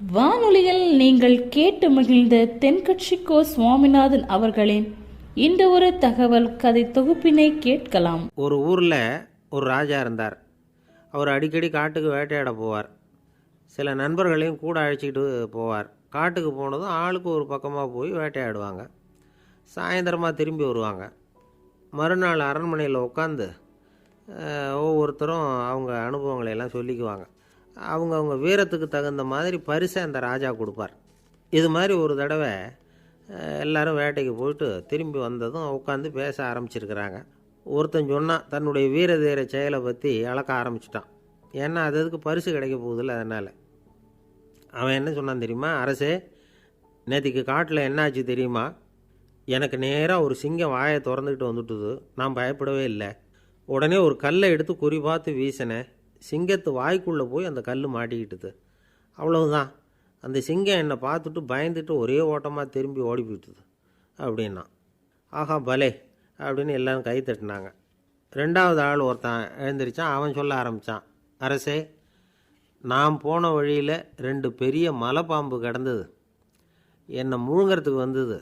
வானொலியில் நீங்கள் கேட்டு மகிழ்ந்த தென்கட்சிக்கோ சுவாமிநாதன் அவர்களின் இந்த ஒரு தகவல் கதை தொகுப்பினை கேட்கலாம். ஒரு ஊரில் ஒரு ராஜா இருந்தார். அவர் அடிக்கடி காட்டுக்கு வேட்டையாட போவார். சில நண்பர்களையும் கூட அழைச்சிக்கிட்டு போவார். காட்டுக்கு போனதும் ஆளுக்கு ஒரு பக்கமாக போய் வேட்டையாடுவாங்க. சாயந்தரமாக திரும்பி வருவாங்க. மறுநாள் அரண்மனையில் உட்காந்து ஒவ்வொருத்தரும் அவங்க அனுபவங்களை எல்லாம் சொல்லிக்குவாங்க. அவங்க வீரத்துக்கு தகுந்த மாதிரி பரிசை அந்த ராஜா கொடுப்பார். இது மாதிரி ஒரு தடவை எல்லோரும் வேட்டைக்கு போயிட்டு திரும்பி வந்ததும் உட்காந்து பேச ஆரம்பிச்சிருக்கிறாங்க. ஒருத்தன் சொன்னான், தன்னுடைய வீர தீர செயலை பற்றி அளக்க ஆரம்பிச்சிட்டான். ஏன்னா அதுக்கு பரிசு கிடைக்க போகுதில்ல, அதனால். அவன் என்ன சொன்னான் தெரியுமா? அரசே, நேற்றுக்கு காட்டில் என்னாச்சு தெரியுமா? எனக்கு நேராக ஒரு சிங்கம் வாயை திறந்துக்கிட்டு வந்துட்டுது. நான் பயப்படவே இல்லை. உடனே ஒரு கல்லை எடுத்து குறி பார்த்து வீசினேன். சிங்கத்து வாய்க்குள்ளே போய் அந்த கல் மாட்டிக்கிட்டுது. அவ்வளவுதான். அந்த சிங்கம் என்னை பார்த்துட்டு பயந்துட்டு ஒரே ஓட்டமாக திரும்பி ஓடி போயிட்டுது அப்படின்னா. ஆஹா பலே அப்படின்னு எல்லோரும் கை தட்டினாங்க. ரெண்டாவது ஆள் ஒருத்தன் எழுந்திரிச்சான். அவன் சொல்ல ஆரம்பித்தான், அரசே, நான் போன வழியில் 2 பெரிய மலைப்பாம்பு கிடந்தது. என்னை முழுங்கிறதுக்கு வந்தது.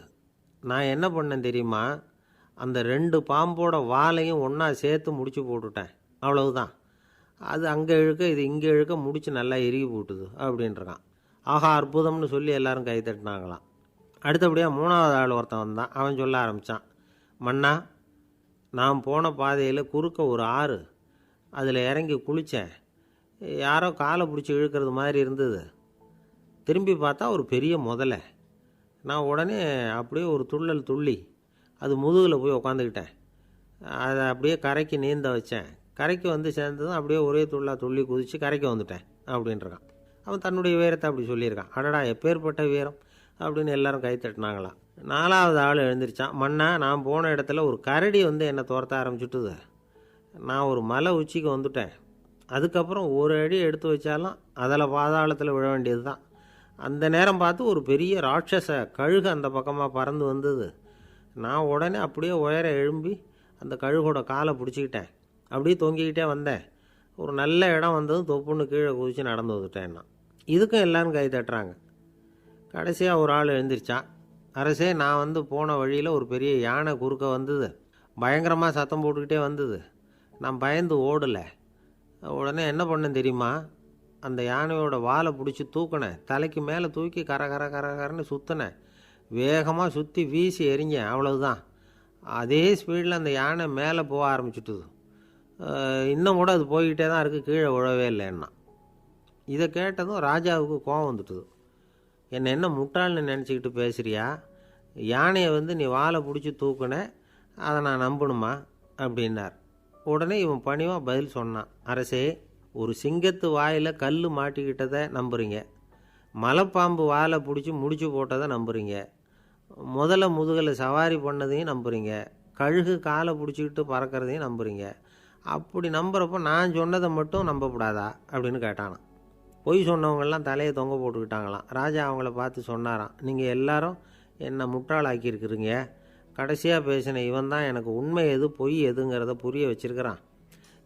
நான் என்ன பண்ணேன் தெரியுமா? அந்த 2 பாம்போட வாலையும் ஒன்றா சேர்த்து முடிச்சு போட்டுட்டேன். அவ்வளவுதான். அது அங்கே இழுக்க இது இங்கே இழுக்க முடிச்சு நல்லா இறுகி போட்டுது அப்படின்றான். ஆஹா அற்புதம்னு சொல்லி எல்லாரும் கை தட்டினாங்களாம். அடுத்தபடியாக 3வது ஆள் ஒருத்தன் வந்தான். அவன் சொல்ல ஆரம்பித்தான், மன்னா, நான் போன பாதையில் குறுக்க ஒரு ஆறு. அதில் இறங்கி குளித்தேன். யாரோ காலை பிடிச்சி இழுக்கிறது மாதிரி இருந்தது. திரும்பி பார்த்தா ஒரு பெரிய முதலை. நான் உடனே அப்படியே ஒரு துள்ளல் துள்ளி அது முதுகில் போய் உக்காந்துக்கிட்டேன். அதை அப்படியே கரைக்கு நீந்த வச்சேன். கரைக்கு வந்து சேர்ந்ததும் அப்படியே ஒரே துள்ளி குதித்து கரைக்கு வந்துட்டேன் அப்படின்றான். அவன் தன்னுடைய வீரத்தை அப்படி சொல்லியிருக்கான். அடடா எப்பேற்பட்ட வீரம் அப்படின்னு எல்லாரும் கை தட்டினாங்களாம். 4வது ஆள் எழுந்திரிச்சான். மன்னா, நான் போன இடத்துல ஒரு கரடி வந்து என்னை துரத்த ஆரம்பிச்சுட்டுது. நான் ஒரு மலை உச்சிக்கு வந்துட்டேன். அதுக்கப்புறம் ஒரு அடி எடுத்து வச்சாலும் அதில் பாதாளத்தில் விழ வேண்டியது தான். அந்த நேரம் பார்த்து ஒரு பெரிய ராட்சச கழுகு அந்த பக்கமாக பறந்து வந்தது. நான் உடனே அப்படியே உயர எழும்பி அந்த கழுகோட காலை பிடிச்சிக்கிட்டேன். அப்படியே தொங்கிக்கிட்டே வந்தேன். ஒரு நல்ல இடம் வந்ததும் தொப்புன்னு கீழே குதித்து நடந்து வந்துட்டேன்னா. இதுக்கும் எல்லோரும் கை தட்டுறாங்க. கடைசியாக ஒரு ஆள் எழுந்திரிச்சான். அரசே, நான் வந்து போன வழியில் ஒரு பெரிய யானை குறுக்க வந்தது. பயங்கரமாக சத்தம் போட்டுக்கிட்டே வந்தது. நான் பயந்து ஓடலை. உடனே என்ன பண்ணேன் தெரியுமா? அந்த யானையோட வாலை பிடிச்சி தூக்கினேன். தலைக்கு மேலே தூக்கி கரன்னு சுற்றினேன். வேகமாக சுற்றி வீசி எறிஞ்சேன். அவ்வளவுதான். அதே ஸ்பீடில் அந்த யானை மேலே போக ஆரம்பிச்சுட்டுது. இன்னும் கூட அது போய்கிட்டே தான் இருக்குது, கீழே விழவே இல்லைன்னா. இதை கேட்டதும் ராஜாவுக்கு கோபம் வந்துட்டுது. என்னை என்ன முட்டாள்னு நினச்சிக்கிட்டு பேசுகிறியா? யானையை வந்து நீ வாலை பிடிச்சி தூக்குன, அதை நான் நம்பணுமா அப்படின்னார். உடனே இவன் பணிவாக பதில் சொன்னான், அரசே, ஒரு சிங்கத்து வாயில் கல் மாட்டிக்கிட்டதை நம்புறீங்க, மலைப்பாம்பு வாலை பிடிச்சி முடிச்சு போட்டதை நம்புறீங்க, முதல்ல முதுகில் சவாரி பண்ணதையும் நம்புறீங்க, கழுகு காலை பிடிச்சிக்கிட்டு பறக்கிறதையும் நம்புறீங்க. அப்படி நம்புறப்போ நான் சொன்னதை மட்டும் நம்பக்கூடாதா அப்படின்னு கேட்டானான். பொய் சொன்னவங்கெல்லாம் தலையை தொங்க போட்டுக்கிட்டாங்களாம். ராஜா அவங்கள பார்த்து சொன்னாராம், நீங்கள் எல்லாரும் என்னை முட்டாளாக்கியிருக்கிறீங்க. கடைசியாக பேசின இவன் தான் எனக்கு உண்மை எது பொய் எதுங்கிறத புரிய வச்சிருக்கிறான்.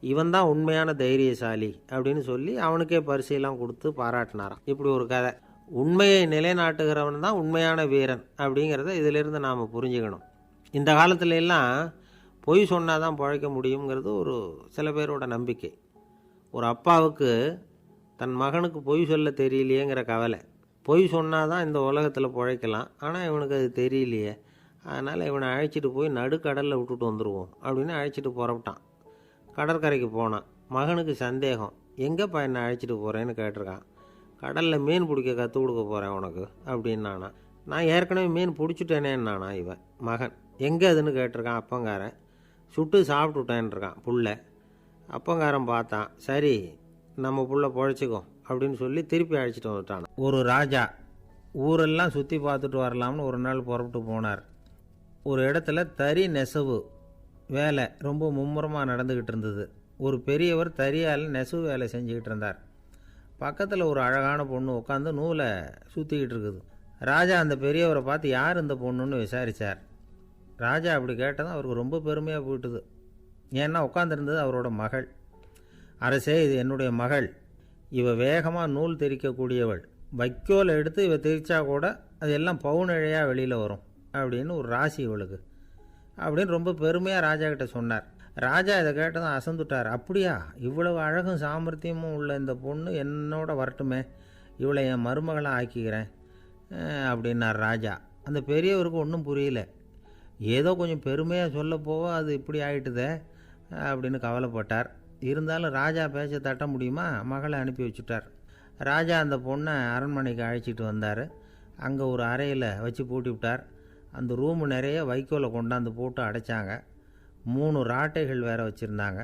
இவன் தான் உண்மையான தைரியசாலி அப்படின்னு சொல்லி அவனுக்கே பரிசையெல்லாம் கொடுத்து பாராட்டினாராம். இப்படி ஒரு கதை. உண்மையை நிலைநாட்டுகிறவன் தான் உண்மையான வீரன் அப்படிங்கிறத இதிலிருந்து நாம் புரிஞ்சுக்கணும். இந்த காலத்துல எல்லாம் பொய் சொன்னால் தான் பிழைக்க முடியுங்கிறது ஒரு சில பேரோட நம்பிக்கை. ஒரு அப்பாவுக்கு தன் மகனுக்கு பொய் சொல்ல தெரியலையேங்கிற கவலை. பொய் சொன்னால் தான் இந்த உலகத்தில் பிழைக்கலாம், ஆனால் இவனுக்கு அது தெரியலையே, அதனால் இவனை அழைச்சிட்டு போய் நடுக்கடலில் விட்டுட்டு வந்துடுவோம் அப்படின்னு அழைச்சிட்டு புறப்பட்டான். கடற்கரைக்கு போனான். மகனுக்கு சந்தேகம், எங்கேப்பா என்னை அழைச்சிட்டு போகிறேன்னு கேட்டிருக்கான். கடலில் மீன் பிடிக்க கற்றுக் கொடுக்க போகிறேன் உனக்கு அப்படின்னானா. நான் ஏற்கனவே மீன் பிடிச்சிட்டேனேன்னானா இவன் மகன். எங்கே அதுன்னு கேட்டிருக்கான் அப்பங்காரன். சுட்டு சாப்பிட்டுட்டேன்ருக்கான் புள்ள. அப்பங்காரன் பார்த்தான், சரி நம்ம புள்ள பொழைச்சிக்கும் அப்படின்னு சொல்லி திருப்பி அழைச்சிட்டு வந்துட்டான். ஒரு ராஜா ஊரெல்லாம் சுற்றி பார்த்துட்டு வரலாம்னு ஒரு நாள் புறப்பட்டு போனார். ஒரு இடத்துல தறி நெசவு வேலை ரொம்ப மும்முரமாக நடந்துக்கிட்டு இருந்தது. ஒரு பெரியவர் தறியால் நெசவு வேலை செஞ்சுக்கிட்டு இருந்தார். பக்கத்தில் ஒரு அழகான பொண்ணு உட்காந்து நூலை சுற்றிக்கிட்டு இருக்குது. ராஜா அந்த பெரியவரை பார்த்து யார் இந்த பொண்ணுன்னு விசாரித்தார். ராஜா அப்படி கேட்டதும் அவருக்கு ரொம்ப பெருமையாக போயிட்டுது. ஏன்னா உட்காந்துருந்தது அவரோட மகள். அரசே, இது என்னுடைய மகள். இவ வேகமாக நூல் தெரிக்கக்கூடியவள். வைக்கோலை எடுத்து இவ திரிச்சா கூட அது எல்லாம் பவுனிழையாக வெளியில் வரும் அப்படின்னு ஒரு ராசி இவளுக்கு அப்படின்னு ரொம்ப பெருமையாக ராஜா கிட்ட சொன்னார். ராஜா இதை கேட்டதும் அசந்துட்டார். அப்படியா, இவ்வளவு அழகும் சாமர்த்தியமும் உள்ள இந்த பொண்ணு என்னோட வரட்டுமே, இவளை என் மருமகளாக ஆக்கிக்கிறேன் அப்படின்னார் ராஜா. அந்த பெரியவருக்கு ஒன்றும் புரியல. ஏதோ கொஞ்சம் பெருமையாக சொல்ல போவோ அது இப்படி ஆகிட்டுதே அப்படின்னு கவலைப்பட்டார். இருந்தாலும் ராஜா பேச்ச தட்ட முடியுமா, மகளை அனுப்பி வச்சுட்டார். ராஜா அந்த பொண்ணை அரண்மனைக்கு அழைச்சிட்டு வந்தார். அங்கே ஒரு அறையில் வச்சு பூட்டி விட்டார். அந்த ரூமு நிறைய வைக்கோலை கொண்டாந்து போட்டு அடைச்சாங்க. 3 ராட்டைகள் வேறு வச்சுருந்தாங்க.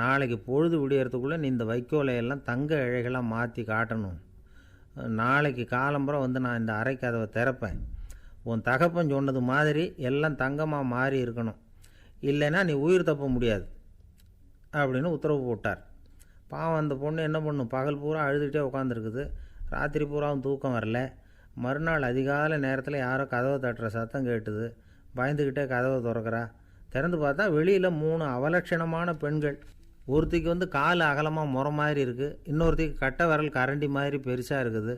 நாளைக்கு பொழுது விடியறதுக்குள்ளே நீ இந்த வைக்கோலையெல்லாம் தங்க இழைகளாக மாற்றி காட்டணும். நாளைக்கு காலம்புறம் வந்து நான் இந்த அறை கதவை திறப்பேன். உன் தகப்பன் சொன்னது மாதிரி எல்லாம் தங்கமாக மாறி இருக்கணும், இல்லைன்னா நீ உயிர் தப்ப முடியாது அப்படின்னு உத்தரவு போட்டார். பாவம் அந்த பொண்ணு என்ன பண்ணும், பகல் பூரா அழுதுகிட்டே உட்காந்துருக்குது. ராத்திரி பூராவும் தூக்கம் வரல. மறுநாள் அதிகாலை நேரத்தில் யாரோ கதவை தட்டுற சத்தம் கேட்டுது. பயந்துக்கிட்டே கதவை திறக்கிறா. திறந்து பார்த்தா வெளியில் 3 அவலட்சணமான பெண்கள். ஒருத்திக்கு வந்து கால் அகலமாக முறை மாதிரி இருக்குது, இன்னொருத்திக்கு கட்டை விரல் கரண்டி மாதிரி பெருசாக இருக்குது,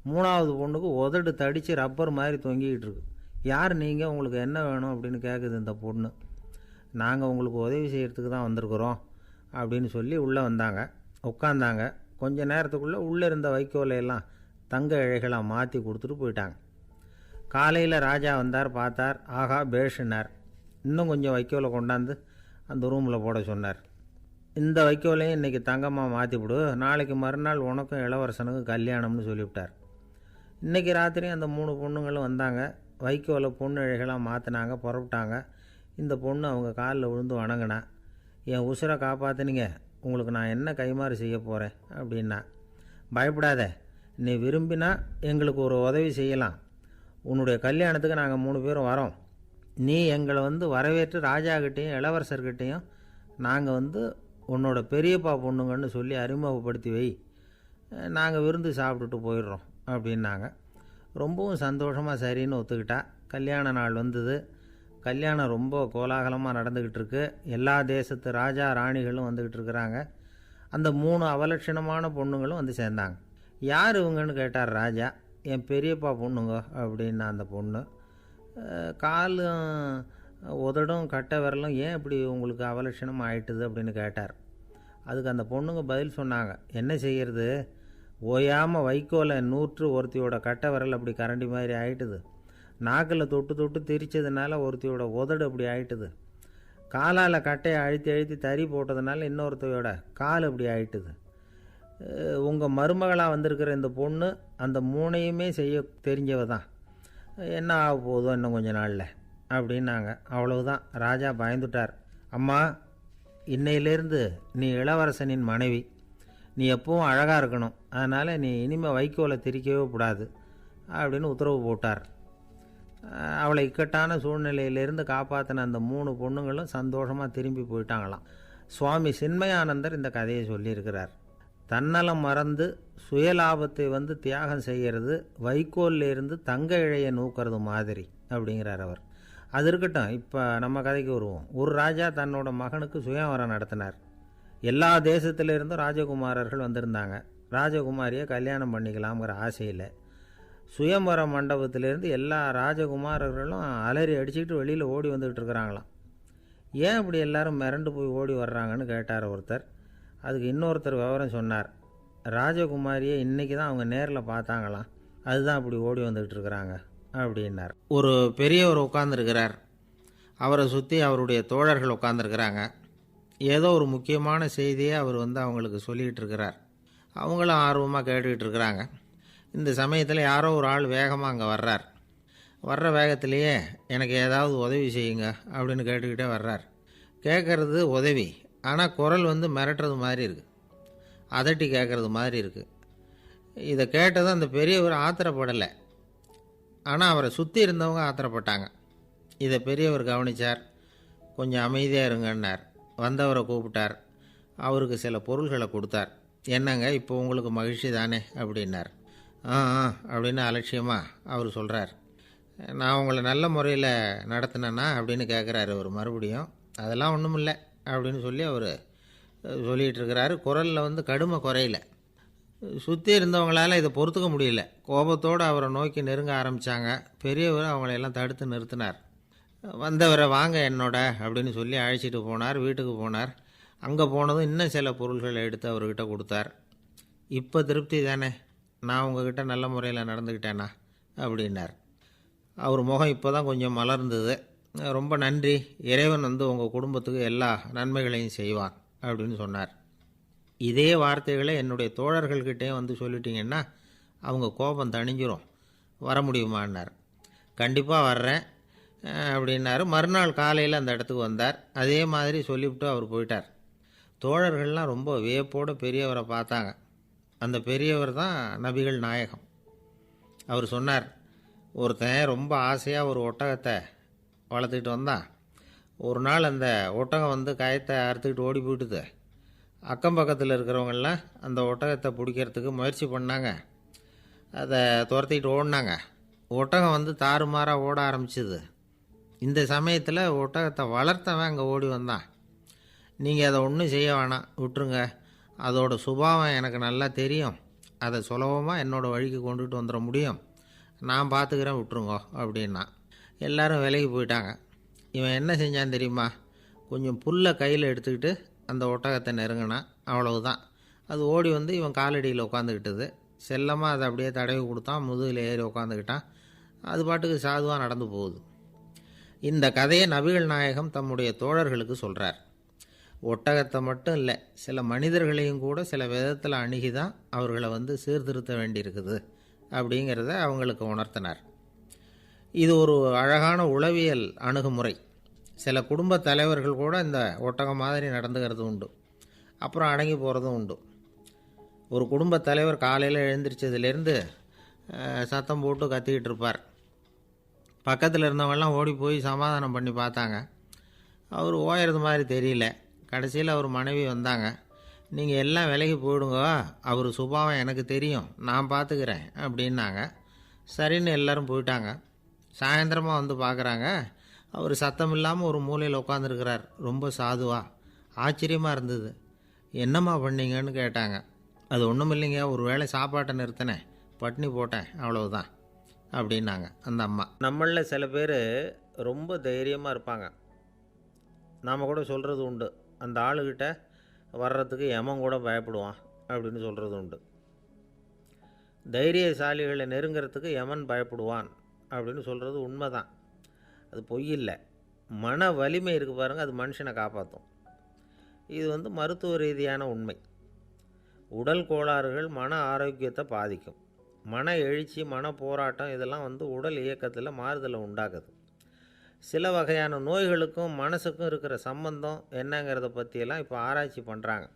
3ஆவது பொண்ணுக்கு உதடு தடித்து ரப்பர் மாதிரி தொங்கிக்கிட்டு இருக்கு. யார் நீங்கள், உங்களுக்கு என்ன வேணும் அப்படின்னு கேட்குது இந்த பொண்ணு. நாங்கள் உங்களுக்கு உதவி செய்கிறதுக்கு தான் வந்திருக்குறோம் அப்படின்னு சொல்லி உள்ளே வந்தாங்க. உட்காந்தாங்க. கொஞ்ச நேரத்துக்குள்ளே உள்ளே இருந்த வைக்கோலையெல்லாம் தங்க இழைகளாக மாற்றி கொடுத்துட்டு போயிட்டாங்க. காலையில் ராஜா வந்தார், பார்த்தார். ஆகா பேஷுனார். இன்னும் கொஞ்சம் வைக்கோலை கொண்டாந்து அந்த ரூமில் போட சொன்னார். இந்த வைக்கோலையும் இன்றைக்கி தங்கமாக மாற்றிவிடு, நாளைக்கு மறுநாள் உனக்கும் இளவரசனுக்கும் கல்யாணம்னு சொல்லிவிட்டார். இன்றைக்கி ராத்திரி அந்த 3 பொண்ணுங்களும் வந்தாங்க. வைக்கோலை பொண்ணு இழைகளாக மாற்றினாங்க, புறப்பட்டாங்க. இந்த பொண்ணு அவங்க காலில் விழுந்து வணங்கினா. என் உசுரை காப்பாற்றினீங்க, உங்களுக்கு நான் என்ன கைமாறு செய்ய போகிறேன் அப்படின்னா. பயப்படாத, நீ விரும்பினா எங்களுக்கு ஒரு உதவி செய்யலாம். உன்னுடைய கல்யாணத்துக்கு நாங்கள் 3 பேரும் வரோம். நீ எங்களை வந்து வரவேற்று ராஜாக்கிட்டேயும் இளவரசர்கிட்டையும் நாங்கள் வந்து உன்னோட பெரியப்பா பொண்ணுங்கன்னு சொல்லி அறிமுகப்படுத்தி வை, நாங்கள் விருந்து சாப்பிட்டுட்டு போயிடுறோம் அப்படின்னாங்க. ரொம்பவும் சந்தோஷமாக சரின்னு ஒத்துக்கிட்டா. கல்யாண நாள் வந்தது. கல்யாணம் ரொம்ப கோலாகலமாக நடந்துக்கிட்டு இருக்கு. எல்லா தேசத்து ராஜா ராணிகளும் வந்துக்கிட்டு இருக்கிறாங்க. அந்த 3 அவலட்சணமான பொண்ணுங்களும் வந்து சேர்ந்தாங்க. யார் இவங்கன்னு கேட்டார் ராஜா. என் பெரியப்பா பொண்ணுங்க அப்படின்னா அந்த பொண்ணு. காலும் உதடும் கட்டை விரலும் ஏன் இப்படி உங்களுக்கு அவலட்சணம் ஆயிட்டுது அப்படின்னு கேட்டார். அதுக்கு அந்த பொண்ணுங்க பதில் சொன்னாங்க. என்ன செய்கிறது, ஓயாமல் வைக்கோலை நூற்று ஒருத்தியோட கட்டை விரல் அப்படி கரண்டி மாதிரி ஆயிட்டுது, நாக்கில் தொட்டு தொட்டு திரிச்சதுனால ஒருத்தியோட உதடு அப்படி ஆயிட்டுது, காலால் கட்டையை அழுத்தி அழுத்தி தறி போட்டதுனால இன்னொருத்தையோட கால் அப்படி ஆயிட்டுது. உங்கள் மருமகளாக வந்திருக்கிற இந்த பொண்ணு அந்த 3ஐயுமே செய்ய தெரிஞ்சவ தான். என்ன ஆக போதும் இன்னும் கொஞ்ச நாளில் அப்படின்னாங்க. அவ்வளவுதான். ராஜா பயந்துட்டார். அம்மா, இன்னையிலேருந்து நீ இளவரசனின் மனைவி, நீ எப்பவும் அழகாக இருக்கணும், அதனால் நீ இனிமேல் வைக்கோலை திரிக்கவே கூடாது அப்படின்னு உத்தரவு போட்டார். அவளை இக்கட்டான சூழ்நிலையிலேருந்து காப்பாற்றின அந்த 3 பொண்ணுங்களும் சந்தோஷமாக திரும்பி போயிட்டாங்களாம். சுவாமி சின்மயானந்தர் இந்த கதையை சொல்லியிருக்கிறார். தன்னலம் மறந்து சுயலாபத்தை வந்து தியாகம் செய்கிறது வைக்கோல்லேருந்து தங்க இழையை நூக்கிறது மாதிரி அப்படிங்கிறார் அவர். அது இருக்கட்டும், இப்போ நம்ம கதைக்கு வருவோம். ஒரு ராஜா தன்னோட மகனுக்கு சுயவரம் நடத்தினார். எல்லா தேசத்திலிருந்தும் ராஜகுமாரர்கள் வந்திருந்தாங்க. ராஜகுமாரியை கல்யாணம் பண்ணிக்கலாம்ங்கிற ஆசையில் சுயம்பர மண்டபத்திலேருந்து எல்லா ராஜகுமாரர்களும் அலறி அடிச்சுக்கிட்டு வெளியில் ஓடி வந்துக்கிட்டு இருக்கிறாங்களாம். ஏன் இப்படி எல்லாரும் மிரண்டு போய் ஓடி வர்றாங்கன்னு கேட்டார் ஒருத்தர். அதுக்கு இன்னொருத்தர் விவரம் சொன்னார். ராஜகுமாரியை இன்றைக்கி தான் அவங்க நேரில் பார்த்தாங்களாம், அதுதான் அப்படி ஓடி வந்துக்கிட்டு இருக்கிறாங்க அப்படின்னார். ஒரு பெரியவர் உட்காந்துருக்கிறார். அவரை சுற்றி அவருடைய தோழர்கள் உட்காந்துருக்கிறாங்க. ஏதோ ஒரு முக்கியமான செய்தியை அவர் வந்து அவங்களுக்கு சொல்லிகிட்டு இருக்கிறார். அவங்களும் ஆர்வமாக கேட்டுக்கிட்டு இருக்கிறாங்க. இந்த சமயத்தில் யாரோ ஒரு ஆள் வேகமாக அங்கே வர்றார். வர்ற வேகத்திலேயே எனக்கு ஏதாவது உதவி செய்யுங்க அப்படின்னு கேட்டுக்கிட்டே வர்றார். கேட்குறது உதவி, ஆனால் குரல் வந்து மிரட்டுறது மாதிரி இருக்குது, அதட்டி கேட்குறது மாதிரி இருக்குது. இதை கேட்டதும் அந்த பெரியவர் ஆத்திரப்படலை, ஆனால் அவரை சுற்றி இருந்தவங்க ஆத்திரப்பட்டாங்க. இதை பெரியவர் கவனித்தார். கொஞ்சம் அமைதியாக இருங்கன்னார். வந்தவரை கூப்பிட்டார். அவருக்கு சில பொருள்களை கொடுத்தார். என்னங்க இப்போ உங்களுக்கு மகிழ்ச்சி தானே அப்படின்னார். ஆ அப்படின்னு அலட்சியமாக அவர் சொல்கிறார். நான் உங்களை நல்ல முறையில் நடத்தினேன்னா அப்படின்னு கேட்குறாரு அவர் மறுபடியும். அதெல்லாம் ஒன்றும் இல்லை அப்படின்னு சொல்லி அவர் சொல்லிகிட்டு இருக்கிறாரு. குரலில் வந்து கடுமை குறையில. சுற்றி இருந்தவங்களால் இதை பொறுத்துக்க முடியல. கோபத்தோடு அவரை நோக்கி நெருங்க ஆரம்பித்தாங்க. பெரியவர் அவங்களையெல்லாம் தடுத்து நிறுத்தினார். வந்தவரை வாங்க என்னோட அப்படின்னு சொல்லி அழைச்சிட்டு போனார். வீட்டுக்கு போனார். அங்கே போனதும் இன்னும் சில பொருள்களை எடுத்து அவர்கிட்ட கொடுத்தார். இப்போ திருப்தி தானே, நான் உங்ககிட்ட நல்ல முறையில் நடந்துக்கிட்டேனா அப்படின்னார். அவர் முகம் இப்போ தான் கொஞ்சம் மலர்ந்தது. ரொம்ப நன்றி, இறைவன் உங்கள் குடும்பத்துக்கு எல்லா நன்மைகளையும் செய்வான் அப்படின்னு சொன்னார். இதே வார்த்தைகளை என்னுடைய தோழர்கள்கிட்டே சொல்லிட்டீங்கன்னா அவங்க கோபம் தணிஞ்சிரும், வர முடியுமான்னார். கண்டிப்பாக வர்றேன் அப்படின்னாரு. மறுநாள் காலையில் அந்த இடத்துக்கு வந்தார். அதே மாதிரி சொல்லிவிட்டு அவர் போயிட்டார். தோழர்கள்லாம் ரொம்ப வியப்போடு பெரியவரை பார்த்தாங்க. அந்த பெரியவர் தான் நபிகள் நாயகம். அவர் சொன்னார், ஒருத்தன் ரொம்ப ஆசையாக ஒரு ஒட்டகத்தை வளர்த்துக்கிட்டு வந்தான். ஒரு நாள் அந்த ஒட்டகம் கயத்தை அறுத்துக்கிட்டு ஓடி போயிட்டுது. அக்கம் பக்கத்தில் இருக்கிறவங்கெல்லாம் அந்த ஒட்டகத்தை பிடிக்கிறதுக்கு முயற்சி பண்ணாங்க. அதை துரத்திக்கிட்டு ஓடினாங்க. ஒட்டகம் தாறுமாறாக ஓட ஆரம்பிச்சிது. இந்த சமயத்தில் ஒட்டகத்தை வளர்த்தவன் அங்கே ஓடி வந்தான். நீங்கள் அதை ஒன்றும் செய்ய வேணாம், விட்டுருங்க. அதோட சுபாவம் எனக்கு நல்லா தெரியும். அதை சுலபமாக என்னோடய வழிக்கு கொண்டுட்டு வந்துட முடியும். நான் பார்த்துக்கிறேன், விட்டுருங்கோ அப்படின்னா. எல்லோரும் விலைக்கு போயிட்டாங்க. இவன் என்ன செஞ்சான் தெரியுமா? கொஞ்சம் புல்லை கையில் எடுத்துக்கிட்டு அந்த ஒட்டகத்தை நெருங்கினான். அவ்வளவுதான். அது ஓடி இவன் காலடியில் உட்காந்துக்கிட்டது. செல்லமாக அதை அப்படியே தடவி கொடுத்தான். முதுகில் ஏறி உட்காந்துக்கிட்டான். அது பாட்டுக்கு சாதுவாக நடந்து போகுது. இந்த கதையை நபிகள் நாயகம் தம்முடைய தோழர்களுக்கு சொல்கிறார். ஒட்டகத்தை மட்டும் இல்லை, சில மனிதர்களையும் கூட சில விதத்தில் அணுகி தான் அவர்களை சீர்திருத்த வேண்டியிருக்குது அப்படிங்கிறத அவங்களுக்கு உணர்த்தினார். இது ஒரு அழகான உளவியல் அணுகுமுறை. சில குடும்ப தலைவர்கள் கூட இந்த ஒட்டகம் மாதிரி நடந்துக்கிறது உண்டு. அப்புறம் அடங்கி போகிறதும் உண்டு. ஒரு குடும்பத் தலைவர் காலையில் எழுந்திரிச்சதுலேருந்து சத்தம் போட்டு கத்திக்கிட்டு இருப்பார். பக்கத்தில் இருந்தவங்கெல்லாம் ஓடி போய் சமாதானம் பண்ணி பார்த்தாங்க. அவர் ஓயறது மாதிரி தெரியல. கடைசியில் அவர் மனைவி வந்தாங்க. நீங்கள் எல்லாம் விலைக்கு போயிடுங்க, அவர் சுபாவம் எனக்கு தெரியும், நான் பார்த்துக்கிறேன் அப்படின்னாங்க. சரின்னு எல்லோரும் போயிட்டாங்க. சாயந்தரமாக பார்க்குறாங்க, அவர் சத்தம் இல்லாமல் ஒரு மூலையில் உட்காந்துருக்கிறார். ரொம்ப சாதுவா. ஆச்சரியமாக இருந்தது. என்னம்மா பண்ணீங்கன்னு கேட்டாங்க. அது ஒன்றும் இல்லைங்க, ஒரு வேளை சாப்பாட்டை நிறுத்தினேன், பட்னி போட்டேன், அவ்வளவுதான் அப்படின்னாங்க அந்த அம்மா. நம்மளில் சில பேர் ரொம்ப தைரியமாக இருப்பாங்க. நாம் கூட சொல்கிறது உண்டு, அந்த ஆளுகிட்ட வர்றதுக்கு எமன் கூட பயப்படுவான் அப்படின்னு சொல்கிறது உண்டு. தைரியசாலிகளை நெருங்கிறதுக்கு எமன் பயப்படுவான் அப்படின்னு சொல்கிறது உண்மை தான். அது பொய் இல்லை. மன வலிமை இருக்குது பாருங்கள், அது மனுஷனை காப்பாற்றும். இது மருத்துவ ரீதியான உண்மை. உடல் கோளாறுகள் மன ஆரோக்கியத்தை பாதிக்கும். மன எழுச்சி, மன போராட்டம் இதெல்லாம் உடல் இயக்கத்தில் மாறுதலை உண்டாக்குது. சில வகையான நோய்களுக்கும் மனசுக்கும் இருக்கிற சம்பந்தம் என்னங்கிறத பற்றியெல்லாம் இப்போ ஆராய்ச்சி பண்ணுறாங்க.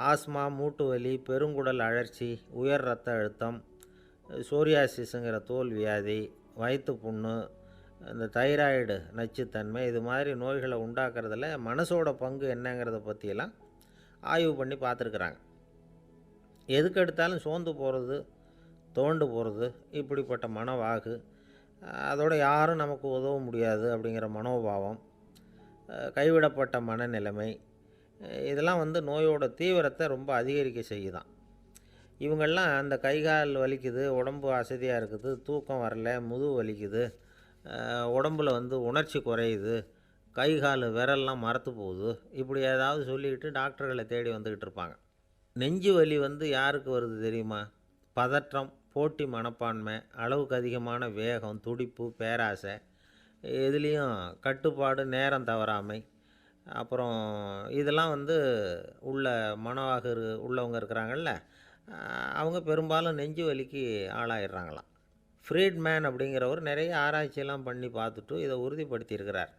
ஆஸ்மா, மூட்டு வலி, பெருங்குடல் அழற்சி, உயர் இரத்த அழுத்தம், சோரியாசிஸுங்கிற தோல் வியாதி, வயிற்று புண்ணு, இந்த தைராய்டு நச்சுத்தன்மை, இது மாதிரி நோய்களை உண்டாக்குறதுல மனசோட பங்கு என்னங்கிறத பற்றியெல்லாம் ஆய்வு பண்ணி பார்த்துருக்குறாங்க. எதுக்கு எடுத்தாலும் சோர்ந்து போகிறது, தோண்டு போகிறது, இப்படிப்பட்ட மனவாகு, அதோட யாரும் நமக்கு உதவ முடியாது அப்படிங்கிற மனோபாவம், கைவிடப்பட்ட மனநிலைமை, இதெல்லாம் நோயோட தீவிரத்தை ரொம்ப அதிகரிக்க செய்யுதான். இவங்கெல்லாம் அந்த கைகால் வலிக்குது, உடம்பு அசதியாக இருக்குது, தூக்கம் வரல, முதுகு வலிக்குது, உடம்பில் உணர்ச்சி குறையுது, கை கால் விரல்லாம் மரத்து போகுது, இப்படி ஏதாவது சொல்லிக்கிட்டு டாக்டர்களை தேடி வந்துக்கிட்டு இருப்பாங்க. நெஞ்சு வலி யாருக்கு வருது தெரியுமா? பதற்றம், போட்டி மனப்பான்மை, அளவுக்கு அதிகமான வேகம், துடிப்பு, பேராசை, இதுலேயும் கட்டுப்பாடு, நேரம் தவறாமை, அப்புறம் இதெல்லாம் உள்ள மனவாக உள்ளவங்க இருக்கிறாங்கல்ல, அவங்க பெரும்பாலும் நெஞ்சு வலிக்கு ஆளாயிடுறாங்களாம். ஃப்ரீட்மேன் அப்படிங்கிறவர் நிறைய ஆராய்ச்சியெல்லாம் பண்ணி பார்த்துட்டு இதை உறுதிப்படுத்தியிருக்கிறார்.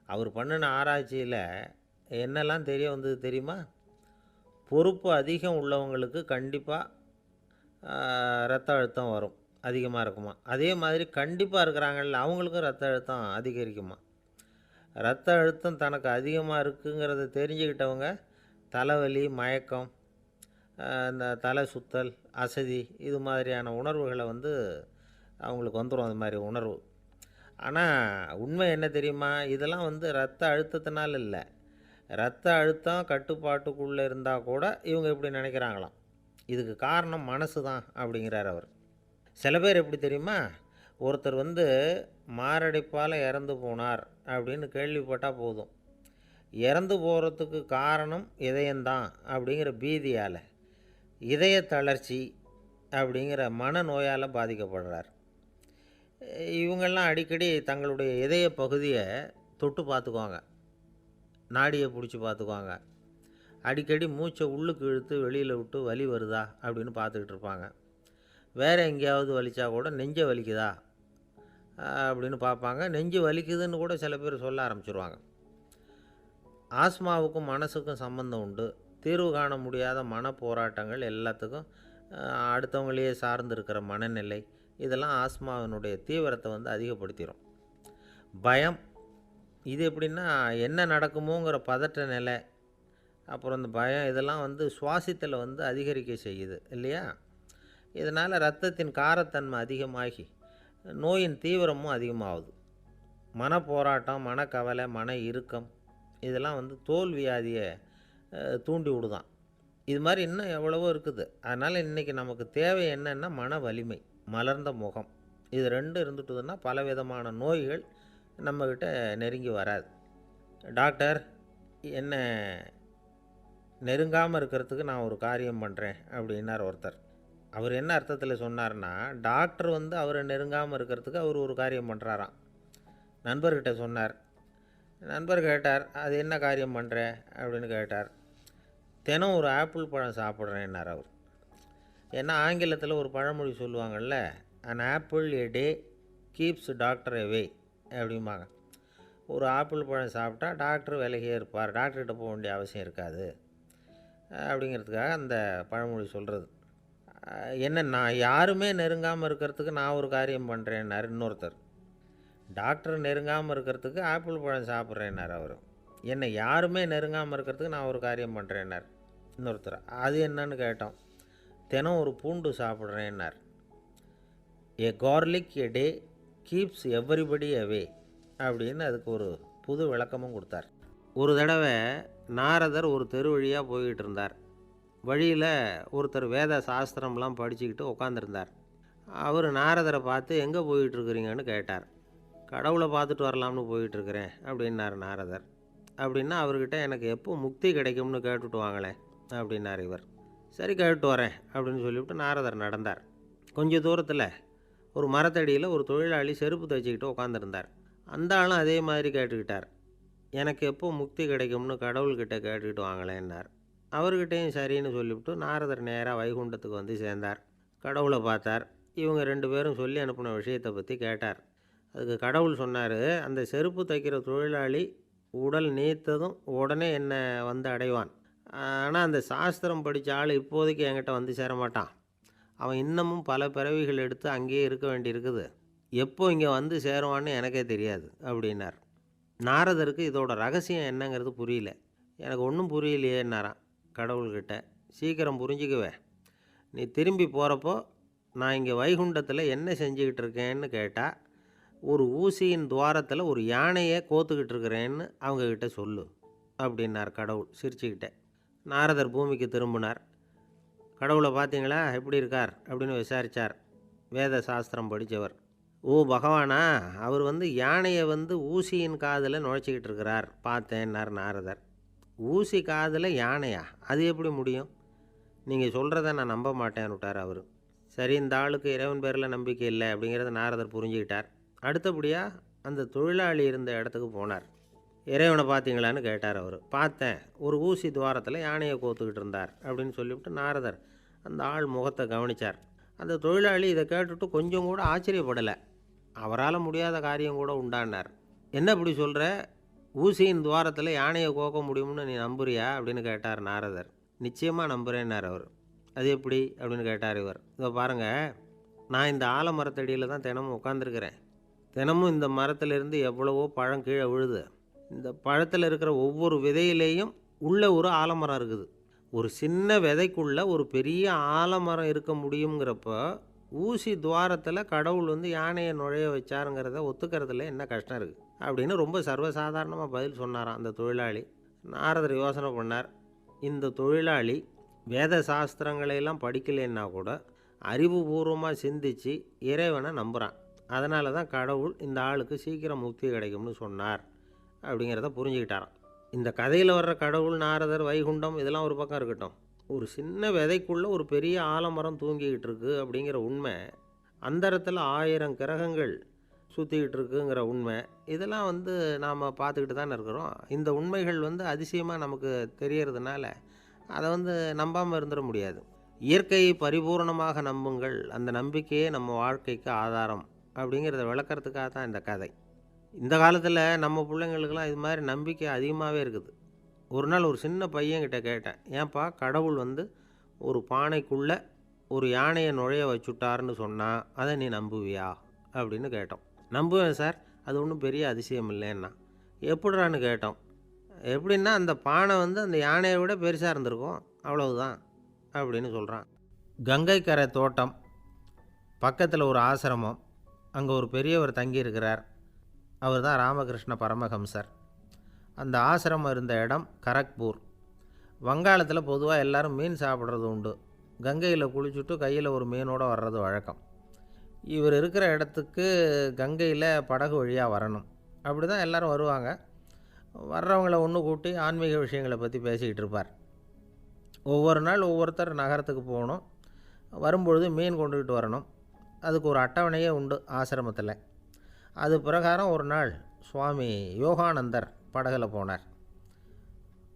அவர் பண்ணின ஆராய்ச்சியில் என்னெல்லாம் தெரிய வந்தது தெரியுமா? பொறுப்பு அதிகம் உள்ளவங்களுக்கு கண்டிப்பாக இரத்த அழுத்தம் வரும், அதிகமாக இருக்குமா. அதே மாதிரி கண்டிப்பாக இருக்கிறாங்கல்ல, அவங்களுக்கும் இரத்த அழுத்தம் அதிகரிக்குமா. இரத்த அழுத்தம் தனக்கு அதிகமாக இருக்குங்கிறத தெரிஞ்சுக்கிட்டவங்க தலைவலி, மயக்கம், இந்த தலை சுத்தல், அசதி, இது மாதிரியான உணர்வுகளை அவங்களுக்கு வந்துடும், அது மாதிரி உணர்வு. ஆனால் உண்மை என்ன தெரியுமா? இதெல்லாம் இரத்த அழுத்தத்தினால இல்லை. இரத்த அழுத்தம் கட்டுப்பாட்டுக்குள்ளே இருந்தால் கூட இவங்க இப்படி நினைக்கிறாங்களாம். இதுக்கு காரணம் மனசு தான் அப்படிங்கிறார் அவர். சில பேர் எப்படி தெரியுமா, ஒருத்தர் மாரடைப்பால் இறந்து போனார் அப்படின்னு கேள்விப்பட்டால் போதும், இறந்து போகிறதுக்கு காரணம் இதயம்தான் அப்படிங்கிற பீதியால், இதய தளர்ச்சி அப்படிங்கிற மனநோயால் பாதிக்கப்படுறார். இவங்கெல்லாம் அடிக்கடி தங்களுடைய இதய பகுதியை தொட்டு பார்த்துக்குவாங்க, நாடியை பிடிச்சி பார்த்துக்குவாங்க, அடிக்கடி மூச்சை உள்ளுக்கு இழுத்து வெளியில் விட்டு வலி வருதா அப்படின்னு பார்த்துக்கிட்டு இருப்பாங்க. வேறு எங்கேயாவது வலிச்சா கூட நெஞ்சை வலிக்குதா அப்படின்னு பார்ப்பாங்க. நெஞ்சு வலிக்குதுன்னு கூட சில பேர் சொல்ல ஆரம்பிச்சிருவாங்க. ஆஸ்மாவுக்கும் மனசுக்கும் சம்பந்தம் உண்டு. தீர்வு காண முடியாத மன போராட்டங்கள் எல்லாத்துக்கும் அடுத்தவங்களையே சார்ந்து இருக்கிற மனநிலை, இதெல்லாம் ஆஸ்மாவினுடைய தீவிரத்தை அதிகப்படுத்திடும். பயம், இது எப்படின்னா என்ன நடக்குமோங்கிற பதட்ட நிலை, அப்புறம் இந்த பயம் இதெல்லாம் சுவாசித்தலை அதிகரிக்க செய்யுது இல்லையா. இதனால் இரத்தத்தின் காரத்தன்மை அதிகமாகி நோயின் தீவிரமும் அதிகமாகுது. மன போராட்டம், மனக்கவலை, மன இறுக்கம் இதெல்லாம் தோல் வியாதியை தூண்டி விடுதான். இது மாதிரி இன்னும் எவ்வளவோ இருக்குது. அதனால் இன்றைக்கி நமக்கு தேவை என்னென்னா மன வலிமை, மலர்ந்த முகம். இது ரெண்டும் இருந்துட்டுதுன்னா பலவிதமான நோய்கள் நம்மக்கிட்ட நெருங்கி வராது. டாக்டர், என்ன நெருங்காமல் இருக்கிறதுக்கு நான் ஒரு காரியம் பண்ணுறேன் அப்படின்னார் ஒருத்தர். அவர் என்ன அர்த்தத்தில் சொன்னார்னா, டாக்டர் அவரை நெருங்காமல் இருக்கிறதுக்கு அவர் ஒரு காரியம் பண்ணுறாராம். நண்பர்கிட்ட சொன்னார். நண்பர் கேட்டார், அது என்ன காரியம் பண்ணுற அப்படின்னு கேட்டார். தினம் ஒரு ஆப்பிள் பழம் சாப்பிட்றேன்னார் அவர். ஏன்னா ஆங்கிலத்தில் ஒரு பழமொழி சொல்லுவாங்கள்ல, an apple a day keeps doctor away அப்படிம்பாங்க. ஒரு ஆப்பிள் பழம் சாப்பிட்டா டாக்டர் விலகியே இருப்பார், டாக்டர்கிட்ட போக வேண்டிய அவசியம் இருக்காது அப்படிங்கிறதுக்காக அந்த பழமொழி சொல்கிறது. என்ன, நான் யாருமே நெருங்காமல் இருக்கிறதுக்கு நான் ஒரு காரியம் பண்ணுறேன்னார் இன்னொருத்தர். டாக்டர் நெருங்காமல் இருக்கிறதுக்கு ஆப்பிள் பழம் சாப்பிட்றேன்னார் அவர். என்னை யாருமே நெருங்காமல் இருக்கிறதுக்கு நான் ஒரு காரியம் பண்ணுறேன்னார் இன்னொருத்தர். அது என்னன்னு கேட்டோம். தினம் ஒரு பூண்டு சாப்பிட்றேன்னார். ஏ கார்லிக் எ டே கீப்ஸ் எவ்ரிபடி அவே அப்படின்னு அதுக்கு ஒரு புது விளக்கமும் கொடுத்தார். ஒரு தடவை நாரதர் ஒரு தெரு வழியாக போய்கிட்டு இருந்தார். வழியில் ஒருத்தர் வேத சாஸ்திரம்லாம் படிச்சுக்கிட்டு உட்காந்துருந்தார். அவர் நாரதரை பார்த்து எங்கே போயிட்டுருக்குறீங்கன்னு கேட்டார். கடவுளை பார்த்துட்டு வரலாம்னு போயிட்டுருக்கிறேன் அப்படின்னார் நாரதர். அப்படின்னா அவர்கிட்ட எனக்கு எப்போ முக்தி கிடைக்கும்னு கேட்டுட்டு வாங்களேன் அப்படின்னார் இவர். சரி, கேட்டு வரேன் அப்படின்னு சொல்லிவிட்டு நாரதர் நடந்தார். கொஞ்சம் தூரத்தில் ஒரு மரத்தடியில் ஒரு தொழிலாளி செருப்பு தைச்சிக்கிட்டு உட்காந்துருந்தார். அந்த ஆளும் அதே மாதிரி கேட்டுக்கிட்டார். எனக்கு எப்போ முக்தி கிடைக்கும்னு கடவுள்கிட்ட கேட்டுக்கிட்டு வாங்களேன்னார். அவர்கிட்டையும் சரின்னு சொல்லிவிட்டு நாரதர் நேராக வைகுண்டத்துக்கு சேர்ந்தார். கடவுளை பார்த்தார். இவங்க ரெண்டு பேரும் சொல்லி அனுப்பின விஷயத்தை பற்றி கேட்டார். அதுக்கு கடவுள் சொன்னார், அந்த செருப்பு தைக்கிற தொழிலாளி உடல் நீத்ததும் உடனே என்னை அடைவான். ஆனால் அந்த சாஸ்திரம் படித்த ஆள் இப்போதைக்கு என்கிட்ட சேர மாட்டான். அவன் இன்னமும் பல பிறவிகள் எடுத்து அங்கேயே இருக்க வேண்டியிருக்குது. எப்போ இங்கே சேருவான்னு எனக்கே தெரியாது அப்படின்னார். நாரதருக்கு இதோட ரகசியம் என்னங்கிறது புரியல. எனக்கு ஒன்றும் புரியலையேன்னாரான் கடவுள்கிட்ட. சீக்கிரம் புரிஞ்சுக்குவேன், நீ திரும்பி போகிறப்போ நான் இங்கே வைகுண்டத்தில் என்ன செஞ்சுக்கிட்டு இருக்கேன்னு கேட்டால், ஒரு ஊசியின் துவாரத்தில் ஒரு யானையை கோத்துக்கிட்டு இருக்கிறேன்னு அவங்கக்கிட்ட சொல்லு அப்படின்னார் கடவுள் சிரிச்சுக்கிட்டே. நாரதர் பூமிக்கு திரும்பினார். கடவுளை பார்த்தீங்களா, எப்படி இருக்கார் அப்படின்னு விசாரித்தார் வேத சாஸ்திரம் படித்தவர். ஓ பகவானா, அவர் யானையை ஊசியின் காதில் நுழைச்சிக்கிட்டு இருக்கிறார் பார்த்தேன்னார் நாரதர். ஊசி காதில் யானையா, அது எப்படி முடியும்? நீங்கள் சொல்கிறத நான் நம்ப மாட்டேன்னு விட்டார் அவர். சரி, இந்த ஆளுக்கு இறைவன் பேரில் நம்பிக்கை இல்லை அப்படிங்கிறத நாரதர் புரிஞ்சுக்கிட்டார். அடுத்தபடியாக அந்த தொழிலாளி இருந்த இடத்துக்கு போனார். இறைவனை பார்த்தீங்களான்னு கேட்டார் அவர். பார்த்தேன், ஒரு ஊசி துவாரத்தில் யானையை கோத்துக்கிட்டு இருந்தார் அப்படின்னு சொல்லிவிட்டு நாரதர் அந்த ஆள் முகத்தை கவனித்தார். அந்த தொழிலாளி இதை கேட்டுட்டு கொஞ்சம் கூட ஆச்சரியப்படலை. அவரால் முடியாத காரியம் கூட உண்டானார். என்ன இப்படி சொல்கிற, ஊசியின் துவாரத்தில் யானையை கோக்க முடியும்னு நீ நம்புறியா அப்படின்னு கேட்டார் நாரதர். நிச்சயமாக நம்புகிறேன்னார் அவர். அது எப்படி அப்படின்னு கேட்டார் இவர். இதோ பாருங்கள், நான் இந்த ஆலமரத்தடியில் தான் தினமும் உட்காந்துருக்கிறேன். தினமும் இந்த மரத்திலிருந்து எவ்வளவோ பழம் கீழே விழுது. இந்த பழத்தில் இருக்கிற ஒவ்வொரு விதையிலேயும் உள்ள ஒரு ஆலமரம் இருக்குது. ஒரு சின்ன விதைக்குள்ளே ஒரு பெரிய ஆலமரம் இருக்க முடியுங்கிறப்ப ஊசி துவாரத்தில் கடவுள் யானையை நுழைய வச்சாருங்கிறத ஒத்துக்கிறதுல என்ன கஷ்டம் இருக்குது அப்படின்னு ரொம்ப சர்வசாதாரணமாக பதில் சொன்னாராம் அந்த தொழிலாளி. நாரதர் யோசனை பண்ணார். இந்த தொழிலாளி வேத சாஸ்திரங்களையெல்லாம் படிக்கலைன்னா கூட அறிவுபூர்வமாக சிந்தித்து இறைவனை நம்புகிறான். அதனால தான் கடவுள் இந்த ஆளுக்கு சீக்கிரம் முக்தி கிடைக்கும்னு சொன்னார் அப்படிங்கிறத புரிஞ்சுக்கிட்டாராம். இந்த கதையில் வர்ற கடவுள், நாரதர், வைகுண்டம் இதெல்லாம் ஒரு பக்கம் இருக்கட்டும், ஒரு சின்ன விதைக்குள்ளே ஒரு பெரிய ஆலமரம் தூங்கிக்கிட்டு இருக்கு அப்படிங்கிற உண்மை, அந்தரத்தில் 1000 கிரகங்கள் சுற்றிக்கிட்டு இருக்குங்கிற உண்மை, இதெல்லாம் நாம் பார்த்துக்கிட்டு தானே இருக்கிறோம். இந்த உண்மைகள் அதிசயமாக நமக்கு தெரியறதுனால அதை நம்பாமல் இருந்துட முடியாது. இயற்கையை பரிபூர்ணமாக நம்புங்கள், அந்த நம்பிக்கையே நம்ம வாழ்க்கைக்கு ஆதாரம் அப்படிங்கிறத விளக்கறதுக்காக தான் இந்த கதை. இந்த காலத்தில் நம்ம பிள்ளைங்களுக்கெல்லாம் இது மாதிரி நம்பிக்கை அதிகமாகவே இருக்குது. ஒரு நாள் ஒரு சின்ன பையன்கிட்ட கேட்டேன், ஏன்பா கடவுள் ஒரு பானைக்குள்ளே ஒரு யானையை நுழைய வச்சுட்டாருன்னு சொன்னால் அதை நீ நம்புவியா அப்படின்னு கேட்டோம். நம்புவேன் சார், அது ஒன்றும் பெரிய அதிசயம் இல்லைன்னா. எப்படிறான்னு கேட்டோம். எப்படின்னா அந்த பானை அந்த யானையை விட பெருசாக இருந்திருக்கும், அவ்வளவுதான் அப்படின்னு சொல்கிறான். கங்கை கரை தோட்டம் பக்கத்தில் ஒரு ஆசிரமம், அங்கே ஒரு பெரியவர் தங்கியிருக்கிறார். அவர் தான் ராமகிருஷ்ண பரமஹம்சர். அந்த ஆசிரமம் இருந்த இடம் கரக்பூர். வங்காளத்தில் பொதுவாக எல்லோரும் மீன் சாப்பிட்றது உண்டு. கங்கையில் குளிச்சுட்டு கையில் ஒரு மீனோடு வர்றது வழக்கம். இவர் இருக்கிற இடத்துக்கு கங்கையில் படகு வழியாக வரணும். அப்படி தான் எல்லோரும் வருவாங்க. வர்றவங்கள ஒன்று கூட்டி ஆன்மீக விஷயங்களை பற்றி பேசிக்கிட்டு இருப்பார். ஒவ்வொரு நாள் ஒவ்வொருத்தர் நகரத்துக்கு போகணும், வரும்பொழுது மீன் கொண்டுக்கிட்டு வரணும். அதுக்கு ஒரு அட்டவணையே உண்டு ஆசிரமத்தில். அது பிரகாரம் ஒரு நாள் சுவாமி யோகானந்தர் படகில் போனார்.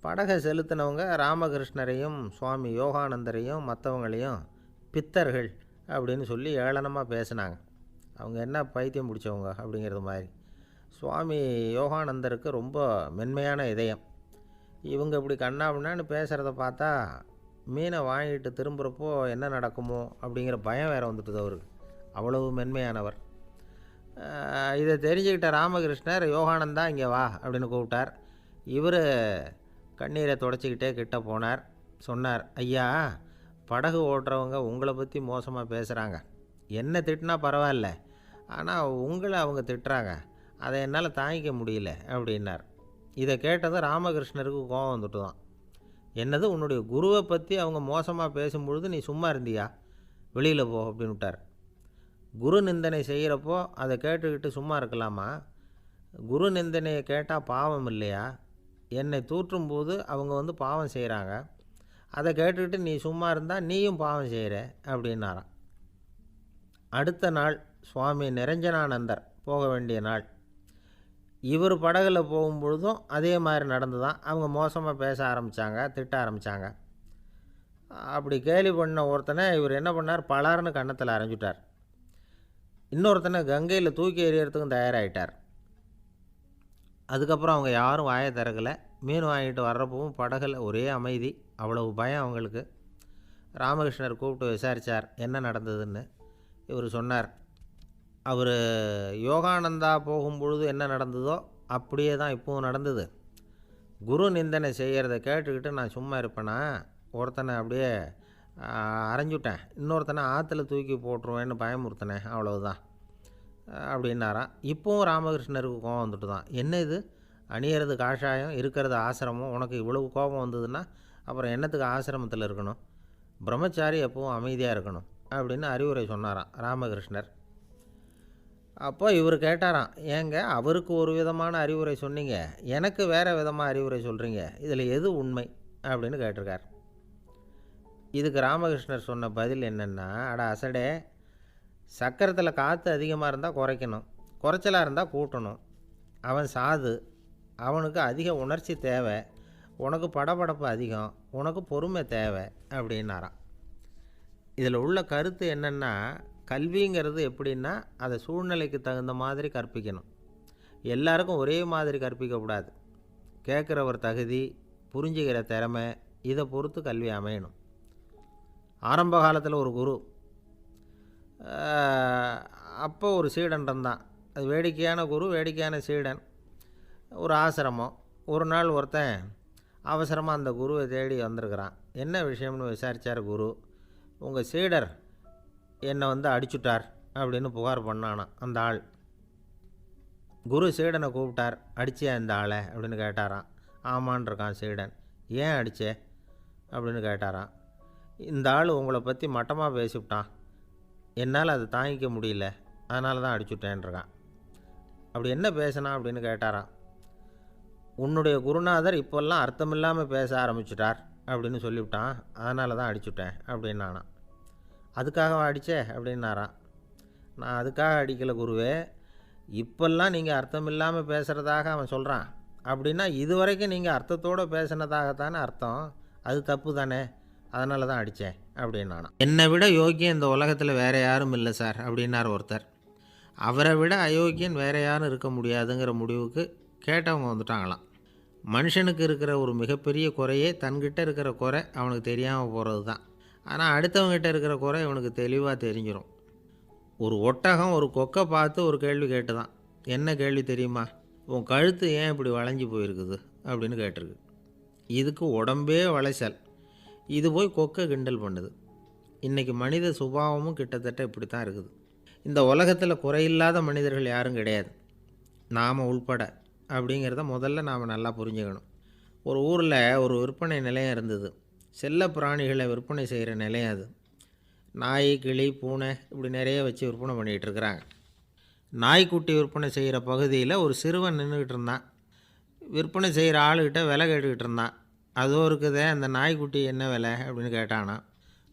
படகை செலுத்தினவங்க ராமகிருஷ்ணரையும் சுவாமி யோகானந்தரையும் மற்றவங்களையும் பித்தர்கள் அப்படின்னு சொல்லி ஏளனமாக பேசினாங்க. அவங்க என்ன பைத்தியம் பிடிச்சவங்க அப்படிங்கிறது மாதிரி. சுவாமி யோகானந்தருக்கு ரொம்ப மென்மையான இதயம். இவங்க இப்படி கண்ணாபின்னான்னு பேசுகிறத பார்த்தா மீனை வாங்கிட்டு திரும்புகிறப்போ என்ன நடக்குமோ அப்படிங்கிற பயம் வேறு வந்துட்டுது அவருக்கு. அவ்வளவு மென்மையானவர். இதை தெரிஞ்சுக்கிட்ட ராமகிருஷ்ணர், யோகானந்தா இங்கே வா அப்படின்னு கூப்பிட்டார். இவர் கண்ணீரை தொடச்சிக்கிட்டே கிட்ட போனார். சொன்னார், ஐயா, படகு ஓட்டுறவங்க உங்களை பற்றி மோசமாக பேசுகிறாங்க. என்ன திட்டினா பரவாயில்ல, ஆனால் உங்களை அவங்க திட்டுறாங்க, அதை என்னால் தாங்கிக்க முடியல அப்படின்னார். இதை கேட்டதும் ராமகிருஷ்ணருக்கு கோபம் வந்துட்டு தான். என்னது, உன்னுடைய குருவை பற்றி அவங்க மோசமாக பேசும்பொழுது நீ சும்மா இருந்தியா, வெளியில் போ அப்படின்னு விட்டார். குரு நிந்தனை செய்கிறப்போ அதை கேட்டுக்கிட்டு சும்மா இருக்கலாமா? குரு நிந்தனையை கேட்டால் பாவம் இல்லையா? என்னை தூற்றும்போது அவங்க பாவம் செய்கிறாங்க, அதை கேட்டுக்கிட்டு நீ சும்மா இருந்தால் நீயும் பாவம் செய்கிற அப்படின்னாராம். அடுத்த நாள் சுவாமி நிரஞ்சனானந்தர் போக வேண்டிய நாள். இவர் படகுல போகும்பொழுதும் அதே மாதிரி நடந்து தான். அவங்க மோசமாக பேச ஆரம்பித்தாங்க, திட்ட ஆரம்பித்தாங்க. அப்படி கேலி பண்ண ஒருத்தனை இவர் என்ன பண்ணார், பலார்னு கன்னத்தில் அரைஞ்சிட்டார். இன்னொருத்தனை கங்கையில் தூக்கி எறியறதுக்கும் தயாராகிட்டார். அதுக்கப்புறம் அவங்க யாரும் வாயை திறக்கலை. மீன் வாங்கிட்டு வர்றப்பவும் படகுல ஒரே அமைதி, அவ்வளவு பயம் அவங்களுக்கு. ராமகிருஷ்ணர் கூப்பிட்டு விசாரித்தார் என்ன நடந்ததுன்னு. இவர் சொன்னார், அவர் யோகானந்தா போகும்பொழுது என்ன நடந்ததோ அப்படியே தான் இப்போவும் நடந்தது. குரு நிந்தனை செய்கிறத கேட்டுக்கிட்டு நான் சும்மா இருப்பேனா, ஒருத்தனை அப்படியே அரைஞ்சுட்டேன், இன்னொருத்தனை ஆற்றுல தூக்கி போட்டுருவேன்னு பயமுறுத்தினேன், அவ்வளவுதான் அப்படின்னாராம். இப்போவும் ராமகிருஷ்ணருக்கு கோபம் வந்துட்டு தான். என்ன இது, அணியறது காஷாயம், இருக்கிறது ஆசிரமம், உனக்கு இவ்வளவு கோபம் வந்ததுன்னா அப்புறம் என்னத்துக்கு ஆசிரமத்தில் இருக்கணும், பிரம்மச்சாரி எப்பவும் அமைதியாக இருக்கணும் அப்படின்னு அறிவுரை சொன்னாராம் ராமகிருஷ்ணர். அப்போ இவர் கேட்டாராம், ஏங்க அவருக்கு ஒரு விதமான அறிவுரை சொன்னீங்க, எனக்கு வேறு விதமாக அறிவுரை சொல்கிறீங்க, இதில் எது உண்மை அப்படின்னு கேட்டிருக்கார். இதுக்கு ராமகிருஷ்ணர் சொன்ன பதில் என்னென்னா, அட அசடே, சக்கரத்தில் காற்று அதிகமாக இருந்தால் குறைக்கணும், குறைச்சலாக இருந்தால் கூட்டணும். அவன் சாது, அவனுக்கு அதிக உணர்ச்சி தேவை, உனக்கு படபடப்பு அதிகம், உனக்கு பொறுமை தேவை அப்படின்னாராம். இதில் உள்ள கருத்து என்னென்னா, கல்விங்கிறது எப்படின்னா அதை சூழ்நிலைக்கு தகுந்த மாதிரி கற்பிக்கணும். எல்லாருக்கும் ஒரே மாதிரி கற்பிக்கக்கூடாது. கேட்குறவர் தகுதி, புரிஞ்சுக்கிற திறமை, இதை பொறுத்து கல்வி அமையணும். ஆரம்ப காலத்தில் ஒரு குரு, அப்போ ஒரு சீடன் இருந்தான். அது வேடிக்கையான குரு, வேடிக்கையான சீடன். ஒரு ஆசிரமம். ஒரு நாள் ஒருத்தன் அவசரமாக அந்த குருவை தேடி வந்திருக்கிறான். என்ன விஷயம்னு விசாரித்தார் குரு. உங்கள் சீடர் என்னை அடிச்சுட்டார் அப்படின்னு புகார் பண்ணானான் அந்த ஆள். குரு சீடனை கூப்பிட்டார். அடிச்சியா இந்த ஆளை அப்படின்னு கேட்டாராம். ஆமான் இருக்கான் சீடன். ஏன் அடித்தே அப்படின்னு கேட்டாராம். இந்த ஆள் உங்களை பற்றி மட்டமாக பேசிவிட்டான், என்னால் அதை தாங்கிக்க முடியல, அதனால தான் அடிச்சுட்டேன்ருக்கான். அப்படி என்ன பேசினா அப்படின்னு கேட்டாராம். உன்னுடைய குருநாதர் இப்போல்லாம் அர்த்தமில்லாமல் பேச ஆரம்பிச்சிட்டார் அப்படின்னு சொல்லிவிட்டான், அதனால தான் அடிச்சுட்டேன் அப்படின்னானான். அதுக்காக அடித்தே அப்படின்னாரான். நான் அதுக்காக அடிக்கலை குருவே, இப்போல்லாம் நீங்கள் அர்த்தமில்லாமல் பேசுகிறதாக அவன் சொல்கிறான், அப்படின்னா இதுவரைக்கும் நீங்கள் அர்த்தத்தோடு பேசினதாகத்தானே அர்த்தம், அது தப்பு தானே, அதனால தான் அடித்தேன் அப்படின்னானான். என்னை விட யோக்கியம் இந்த உலகத்தில் வேறு யாரும் இல்லை சார் அப்படின்னார் ஒருத்தர். அவரை விட அயோக்கியன் வேறு யாரும் இருக்க முடியாதுங்கிற முடிவுக்கு கேட்டவங்க வந்துட்டாங்களாம். மனுஷனுக்கு இருக்கிற ஒரு மிகப்பெரிய குறையே தன்கிட்ட இருக்கிற குறை அவனுக்கு தெரியாமல் போகிறது தான். ஆனால் அடுத்தவங்ககிட்ட இருக்கிற குறை இவனுக்கு தெளிவாக தெரிஞ்சிடும். ஒரு ஒட்டகம் ஒரு கொக்கை பார்த்து ஒரு கேள்வி கேட்டு தான். என்ன கேள்வி தெரியுமா? உன் கழுத்து ஏன் இப்படி வளைஞ்சி போயிருக்குது அப்படின்னு கேட்டிருக்கு. இதுக்கு உடம்பே வளைச்சல், இது போய் கொக்கை கிண்டல் பண்ணுது. இன்றைக்கி மனித சுபாவமும் கிட்டத்தட்ட இப்படி தான் இருக்குது. இந்த உலகத்தில் குறையில்லாத மனிதர்கள் யாரும் கிடையாது, நாம் உள்பட அப்படிங்கிறத முதல்ல நாம் நல்லா புரிஞ்சுக்கணும். ஒரு ஊரில் ஒரு விற்பனை நிலையம் இருந்தது. செல்ல பிராணிகளை விற்பனை செய்கிற நிலையம் அது. நாய், கிளி, பூனை இப்படி நிறைய வச்சு விற்பனை பண்ணிகிட்டு இருக்கிறாங்க. நாய்க்குட்டி விற்பனை செய்கிற பகுதியில் ஒரு சிறுவன் நின்றுக்கிட்டு இருந்தான். விற்பனை செய்கிற ஆளுக்கிட்ட விலை கேட்டுக்கிட்டு இருந்தான். அதோ இருக்குதே அந்த நாய்க்குட்டி என்ன விலை அப்படின்னு கேட்டானா.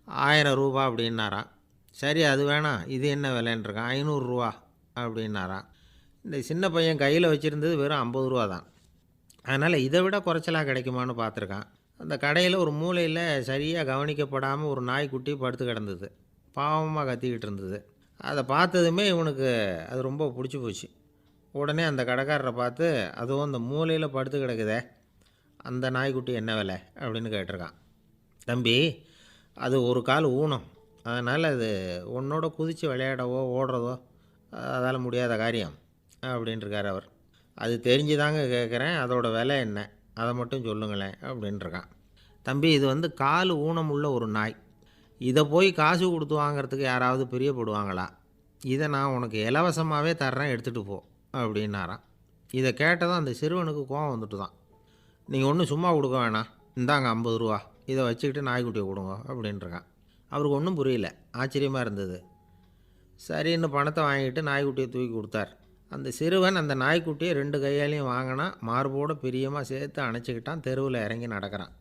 1000 ரூபா அப்படின்னாரான். சரி அது வேணாம், இது என்ன விலைன்றிருக்கான். 500 ரூபா அப்படின்னாரான். இந்த சின்ன பையன் கையில் வச்சுருந்தது வெறும் 50 ரூபா தான். அதனால் இதை விட குறைச்சலாக கிடைக்குமான்னு பார்த்துருக்கான். அந்த கடையில் ஒரு மூலையில் சரியாக கவனிக்கப்படாமல் ஒரு நாய்க்குட்டி படுத்து கிடந்தது. பாவமாக கத்திக்கிட்டு இருந்தது. அதை பார்த்ததுமே இவனுக்கு அது ரொம்ப பிடிச்சி போச்சு. உடனே அந்த கடைக்காரரை பார்த்து, அதுவும் அந்த மூலையில் படுத்து கிடக்குதே அந்த நாய்க்குட்டி என்ன விலை அப்படின்னு கேட்டிருக்கான். தம்பி, அது ஒரு கால் ஊனம், அதனால் அது உன்னோட குதித்து விளையாடவோ ஓடுறதோ அதால் முடியாத காரியம் அப்படின்ட்டுருக்கார் அவர். அது தெரிஞ்சு தாங்க கேட்குறேன், அதோட விலை என்ன அதை மட்டும் சொல்லுங்களேன் அப்படின்ட்டுருக்கான். தம்பி, இது கால் ஊனம் உள்ள ஒரு நாய், இதை போய் காசு கொடுத்து வாங்கிறதுக்கு யாராவது பிரியப்படுவாங்களா? இதை நான் உனக்கு இலவசமாகவே தர்றேன், எடுத்துகிட்டு போ அப்படின்னாரான். இதை கேட்டதும் அந்த சிறுவனுக்கு கோவம் வந்துட்டு தான். நீங்கள் ஒன்றும் சும்மா கொடுக்க வேணாம், இந்தாங்க 50 ரூபா, இதை வச்சுக்கிட்டு நாய்க்குட்டியை கொடுங்க அப்படின்ட்டுருக்கான். அவருக்கு ஒன்றும் புரியல, ஆச்சரியமாக இருந்தது. சரின்னு பணத்தை வாங்கிட்டு நாய்க்குட்டியை தூக்கி கொடுத்தார். அந்த சிறுவன் அந்த நாய்க்குட்டியை 2 கையாலையும் வாங்கினா, மார்போடு பிரியமாக சேர்த்து அணைச்சிக்கிட்டான். தெருவில் இறங்கி நடக்கிறான்.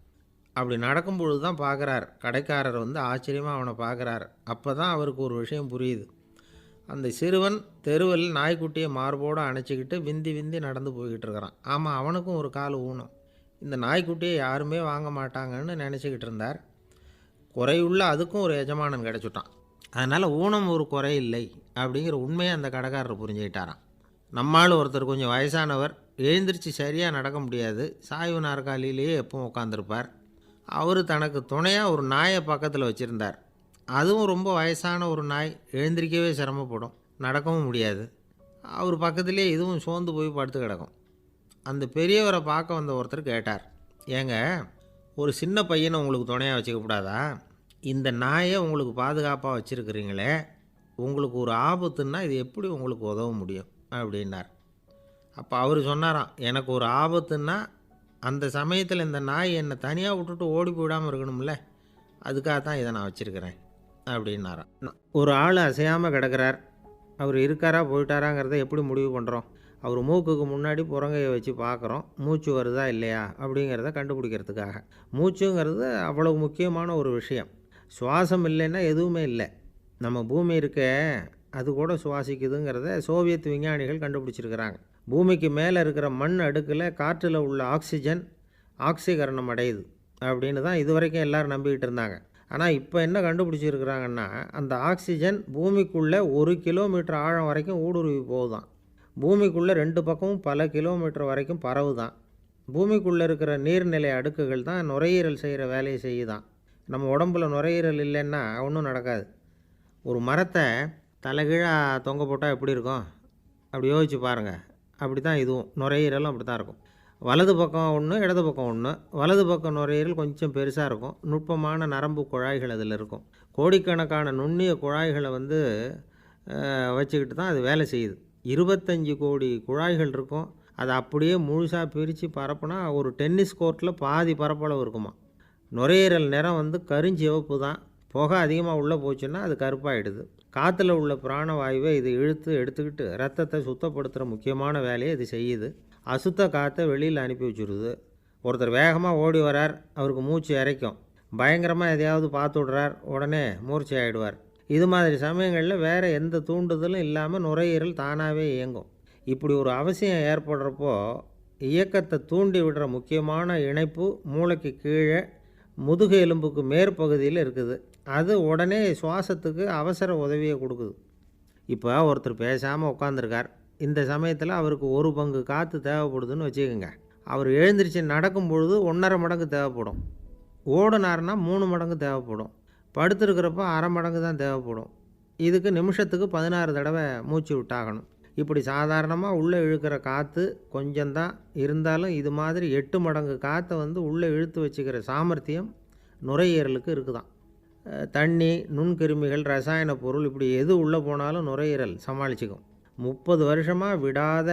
அப்படி நடக்கும்பொழுது தான் பார்க்குறார், கடைக்காரர் ஆச்சரியமாக அவனை பார்க்குறார். அப்போ தான் அவருக்கு ஒரு விஷயம் புரியுது. அந்த சிறுவன் தெருவில் நாய்க்குட்டியை மார்போடு அணைச்சிக்கிட்டு விந்தி விந்தி நடந்து போய்கிட்டு இருக்கிறான். ஆமாம், அவனுக்கும் ஒரு கால் ஊனம். இந்த நாய்க்குட்டியை யாருமே வாங்க மாட்டாங்கன்னு நினச்சிக்கிட்டு இருந்தார். குறையுள்ள அதுக்கும் ஒரு எஜமானன் கிடச்சிட்டான். அதனால் ஊனம் ஒரு குறை இல்லை அப்படிங்கிற உண்மையை அந்த கடைக்காரர் புரிஞ்சுக்கிட்டாராம். நம்மால் ஒருத்தர் கொஞ்சம் வயசானவர், எழுந்திரிச்சு சரியாக நடக்க முடியாது, சாய்வு நாற்காலியிலேயே எப்பவும் உட்காந்துருப்பார். அவர் தனக்கு துணையாக ஒரு நாயை பக்கத்தில் வச்சுருந்தார். அதுவும் ரொம்ப வயசான ஒரு நாய், எழுந்திரிக்கவே சிரமப்படும், நடக்கவும் முடியாது. அவர் பக்கத்துலேயே இதுவும் சோர்ந்து போய் படுத்து கிடக்கும். அந்த பெரியவரை பார்க்க வந்த ஒருத்தர் கேட்டார், ஏங்க, ஒரு சின்ன பையனை உங்களுக்கு துணையாக வச்சுக்கப்படாதா? இந்த நாயை உங்களுக்கு பாதுகாப்பாக வச்சுருக்கிறீங்களே, உங்களுக்கு ஒரு ஆபத்துன்னா இது எப்படி உங்களுக்கு உதவ முடியும் அப்படின்னார். அப்போ அவர் சொன்னாராம், எனக்கு ஒரு ஆபத்துன்னா அந்த சமயத்தில் இந்த நாய் என்னை தனியாக விட்டுட்டு ஓடி போயிடாமல் இருக்கணும்ல, அதுக்காக தான் இதை நான் வச்சுருக்கிறேன் அப்படின்னாராம். ஒரு ஆள் அசையாமல் கிடக்கிறார், அவர் இருக்காரா போயிட்டாராங்கிறத எப்படி முடிவு பண்ணுறோம்? அவர் மூக்குக்கு முன்னாடி புறங்கையை வச்சு பார்க்குறோம், மூச்சு வருதா இல்லையா அப்படிங்கிறத கண்டுபிடிக்கிறதுக்காக. மூச்சுங்கிறது அவ்வளவு முக்கியமான ஒரு விஷயம். சுவாசம் இல்லைன்னா எதுவுமே இல்லை. நம்ம பூமி இருக்க அது கூட சுவாசிக்குதுங்கிறத சோவியத் விஞ்ஞானிகள் கண்டுபிடிச்சிருக்கிறாங்க. பூமிக்கு மேலே இருக்கிற மண் அடுக்கில் காற்றில் உள்ள ஆக்சிஜன் ஆக்சிகரணம் அடையுது அப்படின்னு தான் இதுவரைக்கும் எல்லோரும் நம்பிக்கிட்டு இருந்தாங்க. ஆனால் இப்போ என்ன கண்டுபிடிச்சிருக்கிறாங்கன்னா, அந்த ஆக்சிஜன் பூமிக்குள்ளே 1 கிலோமீட்டர் ஆழம் வரைக்கும் ஊடுருவி போகுதான். பூமிக்குள்ளே 2 பக்கமும் பல கிலோமீட்டர் வரைக்கும் பரவுதான். பூமிக்குள்ளே இருக்கிற நீர்நிலை அடுக்குகள் தான் நுரையீரல் செய்கிற வேலையை செய்யுதான். நம்ம உடம்புல நுரையீரல் இல்லைன்னா ஒன்றும் நடக்காது. ஒரு மரத்தை தலைகீழாக தொங்க போட்டால் எப்படி இருக்கும்? அப்படி யோசிச்சு பாருங்கள். அப்படி தான் இதுவும், நுரையீரலும் அப்படி தான் இருக்கும். வலது பக்கம் ஒன்று, இடது பக்கம் ஒன்று. வலது பக்கம் நுரையீரல் கொஞ்சம் பெருசாக இருக்கும், நுட்பமான நரம்பு குழாய்கள் அதில் இருக்கும். கோடிக்கணக்கான நுண்ணிய குழாய்களை வச்சுக்கிட்டு தான் அது வேலை செய்யுது. 25 கோடி குழாய்கள் இருக்கும். அதை அப்படியே முழுசாக பிரித்து பரப்புனா ஒரு டென்னிஸ் கோர்ட்டில் பாதி பரப்பளவு இருக்குமா. நுரையீரல் நிறம் வந்து கருஞ்சிவப்பு தான். புகை அதிகமாக உள்ளே போச்சுன்னா அது கருப்பாயிடுது. காற்றுல உள்ள பிராணவாயுவை இது இழுத்து எடுத்துக்கிட்டு ரத்தத்தை சுத்தப்படுத்துகிற முக்கியமான வேலையை இது செய்யுது. அசுத்த காற்றை வெளியில் அனுப்பி வச்சுருது. ஒருத்தர் வேகமாக ஓடி வரார், அவருக்கு மூச்சு இறைக்கும். பயங்கரமாக எதையாவது பார்த்து விடுறார், உடனே மூர்ச்சை ஆகிடுவார். இது மாதிரி சமயங்களில் வேறு எந்த தூண்டுதலும் இல்லாமல் நுரையீரல் தானாகவே இயங்கும். இப்படி ஒரு அவசியம் ஏற்படுறப்போ இயக்கத்தை தூண்டி விடுற முக்கியமான இணைப்பு மூளைக்கு கீழே முதுகு எலும்புக்கு மேற்பகுதியில் இருக்குது. அது உடனே சுவாசத்துக்கு அவசர உதவியை கொடுக்குது. இப்போ ஒருத்தர் பேசாமல் உட்காந்துருக்கார். இந்த சமயத்தில் அவருக்கு 1 பங்கு காற்று தேவைப்படுதுன்னு வச்சுக்கோங்க. அவர் எழுந்திரிச்சு நடக்கும் பொழுது 1.5 மடங்கு தேவைப்படும். ஓடினார்னா 3 மடங்கு தேவைப்படும். படுத்துருக்கிறப்ப 1/2 மடங்கு தான் தேவைப்படும். இதுக்கு நிமிஷத்துக்கு 16 தடவை மூச்சு விட்டாகணும். இப்படி சாதாரணமாக உள்ளே இழுக்கிற காற்று கொஞ்சம்தான் இருந்தாலும் இது மாதிரி 8 மடங்கு காற்றை வந்து உள்ளே இழுத்து வச்சுக்கிற சாமர்த்தியம் நுரையீரலுக்கு இருக்குதான். தண்ணி, நுண்கிருமிகள், ரசாயன பொருள் இப்படி எது உள்ளே போனாலும் நுரையீரல் சமாளிச்சுக்கும். 30 வருஷமாக விடாத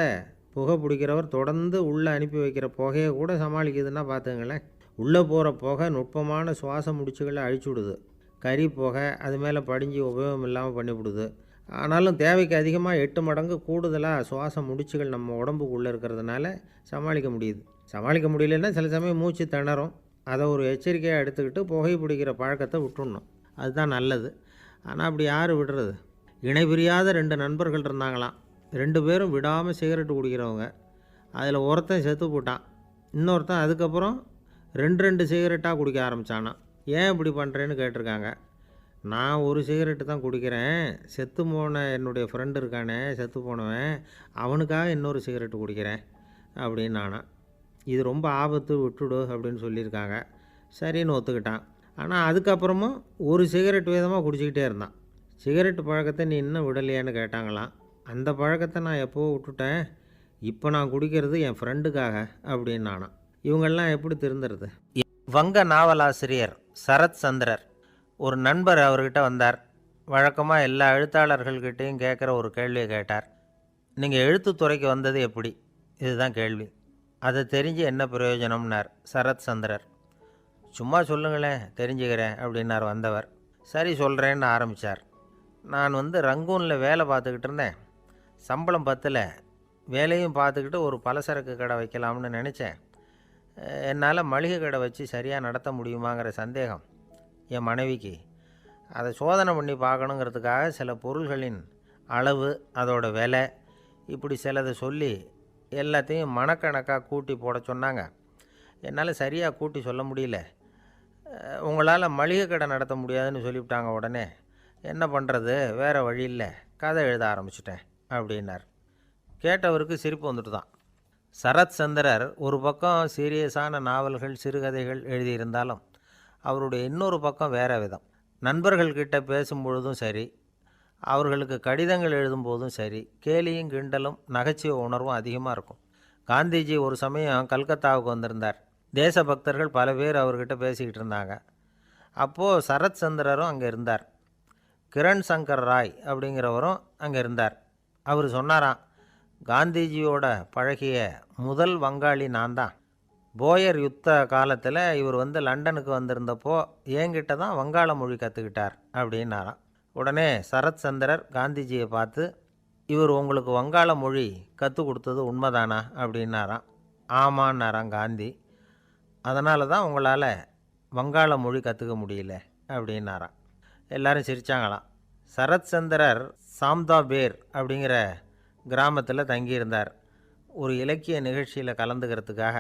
புகை பிடிக்கிறவர் தொடர்ந்து உள்ளே அனுப்பி வைக்கிற புகையை கூட சமாளிக்குதுன்னா பார்த்துங்களேன். உள்ளே போகிற புகை நுட்பமான சுவாச முடிச்சுகளை அழிச்சு விடுது. கறி புகை அது மேலே படிஞ்சு உபயோகம் இல்லாமல் பண்ணிவிடுது. ஆனாலும் தேவைக்கு அதிகமாக 8 மடங்கு கூடுதலாக சுவாச முடிச்சுகள் நம்ம உடம்புக்குள்ளே இருக்கிறதுனால சமாளிக்க முடியுது. சமாளிக்க முடியலன்னா சில சமயம் மூச்சு திணறும். அதை ஒரு எச்சரிக்கையாக எடுத்துக்கிட்டு புகை பிடிக்கிற பழக்கத்தை விட்டுடணும். அதுதான் நல்லது. ஆனால் அப்படி யார் விடுறது? இணை பிரியாத 2 நண்பர்கள் இருந்தாங்களாம். 2 பேரும் விடாமல் சிகரெட்டு குடிக்கிறவங்க. அதில் ஒருத்தன் செத்து போட்டான். இன்னொருத்தன் அதுக்கப்புறம் 2 சிகரெட்டாக குடிக்க ஆரம்பித்தானான். ஏன் இப்படி பண்ணுறேன்னு கேட்டிருக்காங்க. நான் 1 சிகரெட்டு தான் குடிக்கிறேன், செத்து போன என்னுடைய ஃப்ரெண்டு இருக்கானே செத்து போனவன், அவனுக்காக இன்னொரு சிகரெட்டு குடிக்கிறேன் அப்படின்னு நானான். இது ரொம்ப ஆபத்து, விட்டுடு அப்படின்னு சொல்லியிருக்காங்க. சரின்னு ஒத்துக்கிட்டான். ஆனால் அதுக்கப்புறமும் 1 சிகரெட் வீதமாக குடிச்சிக்கிட்டே இருந்தான். சிகரெட்டு பழக்கத்தை நீ இன்னும் விடலையான்னு கேட்டாங்களாம். அந்த பழக்கத்தை நான் எப்போவோ விட்டுட்டேன், இப்போ நான் குடிக்கிறது என் ஃப்ரெண்டுக்காக அப்படின்னு நானான். இவங்கெல்லாம் எப்படி திருந்துறது? வங்க நாவலாசிரியர் சரத் சந்திரர் ஒரு நண்பர் அவர்கிட்ட வந்தார். வழக்கமாக எல்லா எழுத்தாளர்கள்கிட்டையும் கேட்குற ஒரு கேள்வியை கேட்டார். நீங்கள் எழுத்துத்துறைக்கு வந்தது எப்படி? இதுதான் கேள்வி. அதை தெரிஞ்சு என்ன பிரயோஜனம்னார் சரத் சந்திரர். சும்மா சொல்லுங்களேன், தெரிஞ்சுக்கிறேன் அப்படின்னார் வந்தவர். சரி சொல்கிறேன்னு ஆரம்பித்தார். நான் ரங்கூனில் வேலை பார்த்துக்கிட்டு இருந்தேன். சம்பளம் பத்தல. வேலையும் பார்த்துக்கிட்டு ஒரு பலசரக்கு கடை வைக்கலாம்னு நினச்சேன். என்னால் மளிகை கடை வச்சு சரியாக நடத்த முடியுமாங்கிற சந்தேகம் என் மனைவிக்கு. அதை சோதனை பண்ணி பார்க்கணுங்கிறதுக்காக சில பொருள்களின் அளவு, அதோட விலை, இப்படி சிலதை சொல்லி எல்லாத்தையும் மனக்கணக்காக கூட்டி போட சொன்னாங்க. என்னால் சரியாக கூட்டி சொல்ல முடியல. உங்களால் மளிகை கடை நடத்த முடியாதுன்னு சொல்லிவிட்டாங்க. உடனே என்ன பண்ணுறது, வேறு வழி இல்லை, கதை எழுத ஆரம்பிச்சிட்டேன் அப்படின்னார். கேட்டவருக்கு சிரிப்பு வந்துட்டு தான். சரத் சந்திரர் ஒரு பக்கம் சீரியஸான நாவல்கள், சிறுகதைகள் எழுதியிருந்தாலும் அவருடைய இன்னொரு பக்கம் வேறு விதம். நண்பர்கள்கிட்ட பேசும்பொழுதும் சரி, அவர்களுக்கு கடிதங்கள் எழுதும்போதும் சரி, கேலியும் கிண்டலும் நகைச்சுவை உணர்வும் அதிகமாக இருக்கும். காந்திஜி ஒரு சமயம் கல்கத்தாவுக்கு வந்திருந்தார். தேசபக்தர்கள் பல பேர் அவர்கிட்ட பேசிக்கிட்டு இருந்தாங்க. அப்போது சரத் சந்திரரும் அங்கே இருந்தார். கிரண் சங்கர் ராய் அப்படிங்கிறவரும் அங்கே இருந்தார். அவர் சொன்னாராம், காந்திஜியோட பழகிய முதல் வங்காளி நான் தான். போயர் யுத்த காலத்தில் இவர் லண்டனுக்கு வந்திருந்தப்போ என்கிட்ட தான் வங்காள மொழி கற்றுக்கிட்டார் அப்படின்னாராம். உடனே சரத் சந்திரர் காந்திஜியை பார்த்து, இவர் உங்களுக்கு வங்காள மொழி கற்றுக் கொடுத்தது உண்மைதானா அப்படின்னாராம். ஆமான்னாராம் காந்தி. அதனால தான் உங்களால் வங்காள மொழி கற்றுக்க முடியல அப்படின்னாராம். எல்லாரும் சிரித்தாங்களாம். சரத் சந்திரர் சாம்தாபேர் அப்படிங்கிற கிராமத்தில் தங்கியிருந்தார். ஒரு இலக்கிய நிகழ்ச்சியில் கலந்துக்கிறதுக்காக.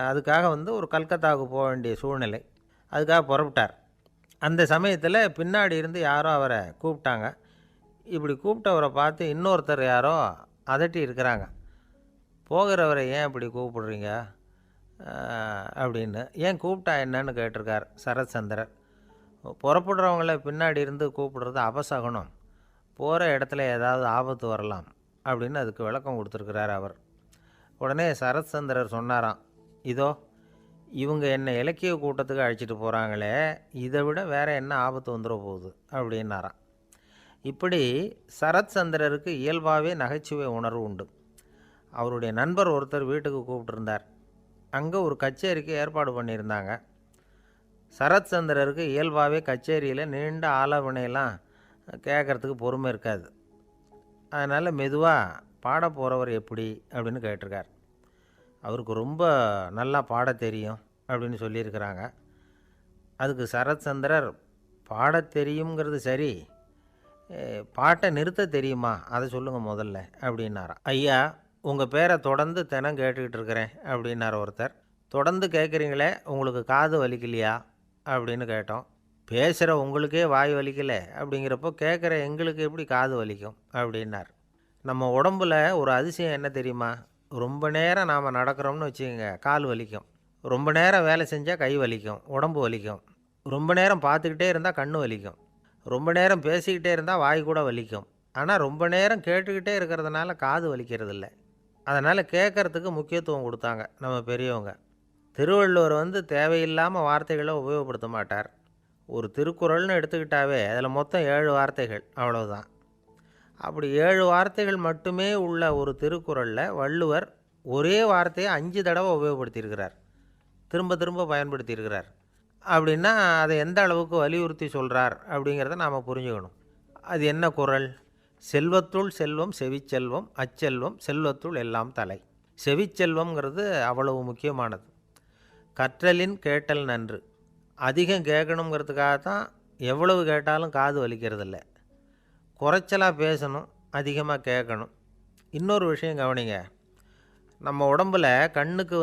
அதுக்காக ஒரு கல்கத்தாவுக்கு போக வேண்டிய சூழ்நிலை. அதுக்காக புறப்பட்டார். அந்த சமயத்தில் பின்னாடி இருந்து யாரோ அவரை கூப்பிட்டாங்க. இப்படி கூப்பிட்டவரை பார்த்து இன்னொருத்தர் யாரோ அதட்டி இருக்கிறாங்க. போகிறவரை ஏன் இப்படி கூப்பிடுறீங்க அப்படின்னு. ஏன் கூப்பிட்டா என்னன்னு கேட்டிருக்கார் சரத் சந்திரர். புறப்படுறவங்கள பின்னாடி இருந்து கூப்பிடுறது அபசகுனம், போகிற இடத்துல ஏதாவது ஆபத்து வரலாம் அப்படின்னு அதுக்கு விளக்கம் கொடுத்துருக்கிறார் அவர். உடனே சரத் சந்திரர் சொன்னாராம், இதோ இவங்க என்னை இலக்கிய கூட்டத்துக்கு அழைச்சிட்டு போகிறாங்களே, இதை விட வேறு என்ன ஆபத்து வந்துட போகுது அப்படின்னாராம். இப்படி சரத் சந்திரருக்கு இயல்பாகவே நகைச்சுவை உணர்வு உண்டு. அவருடைய நண்பர் ஒருத்தர் வீட்டுக்கு கூப்பிட்டுருந்தார். அங்கே ஒரு கச்சேரிக்கு ஏற்பாடு பண்ணியிருந்தாங்க. சரத்சந்திரருக்கு இயல்பாகவே கச்சேரியில் நீண்ட ஆலோசனையெல்லாம் கேட்குறதுக்கு பொறுமை இருக்காது. அதனால் மெதுவாக பாட போகிறவர் எப்படி அப்படின்னு கேட்டிருக்கார். அவருக்கு ரொம்ப நல்லா பாட தெரியும் அப்படின்னு சொல்லியிருக்கிறாங்க. அதுக்கு சரத்சந்திரர், பாட தெரியுங்கிறது சரி, பாட்டை நிறுத்த தெரியுமா அதை சொல்லுங்கள் முதல்ல அப்படின்னாராம். ஐயா, உங்கள் பேரை தொடர்ந்து தினம் கேட்டுக்கிட்டு இருக்கிறேன் அப்படின்னார் ஒருத்தர். தொடர்ந்து கேட்குறீங்களே, உங்களுக்கு காது வலிக்கலையா அப்படின்னு கேட்டோம். பேசுகிற உங்களுக்கே வாய் வலிக்கலை அப்படிங்கிறப்போ கேட்குற எங்களுக்கு எப்படி காது வலிக்கும் அப்படின்னார். நம்ம உடம்புல ஒரு அதிசயம் என்ன தெரியுமா? ரொம்ப நேரம் நாம் நடக்கிறோம்னு வச்சுக்கோங்க, கால் வலிக்கும். ரொம்ப நேரம் வேலை செஞ்சால் கை வலிக்கும், உடம்பு வலிக்கும். ரொம்ப நேரம் பார்த்துக்கிட்டே இருந்தால் கண்ணு வலிக்கும். ரொம்ப நேரம் பேசிக்கிட்டே இருந்தால் வாய் கூட வலிக்கும். ஆனால் ரொம்ப நேரம் கேட்டுக்கிட்டே இருக்கிறதுனால காது வலிக்கிறது இல்லை. அதனால் கேட்குறதுக்கு முக்கியத்துவம் கொடுத்தாங்க நம்ம பெரியவங்க. திருவள்ளுவர் தேவையில்லாமல் வார்த்தைகளை உபயோகப்படுத்த மாட்டார். ஒரு திருக்குறள்னு எடுத்துக்கிட்டாவே அதில் மொத்தம் 7 வார்த்தைகள், அவ்வளவுதான். அப்படி 7 வார்த்தைகள் மட்டுமே உள்ள ஒரு திருக்குறளில் வள்ளுவர் ஒரே வார்த்தையை 5 தடவை உபயோகப்படுத்தியிருக்கிறார், திரும்ப திரும்ப பயன்படுத்தியிருக்கிறார். அப்படின்னா அதை எந்த அளவுக்கு வலியுறுத்தி சொல்கிறார் அப்படிங்கிறத நாம் புரிஞ்சுக்கணும். அது என்ன குறள்? செல்வத்துள் செல்வம் செவிச்செல்வம், அச்செல்வம் செல்வத்துள் எல்லாம் தலை. செவிச்செல்வம்ங்கிறது அவ்வளவு முக்கியமானது. கற்றலின் கேட்டல் நன்று. அதிகம் கேட்கணுங்கிறதுக்காகத்தான் எவ்வளவு கேட்டாலும் காது வலிக்கிறதில்ல. குறைச்சலாக பேசணும், அதிகமாக கேட்கணும். இன்னொரு விஷயம் கவனிங்க. நம்ம உடம்பில் கண்ணுக்கு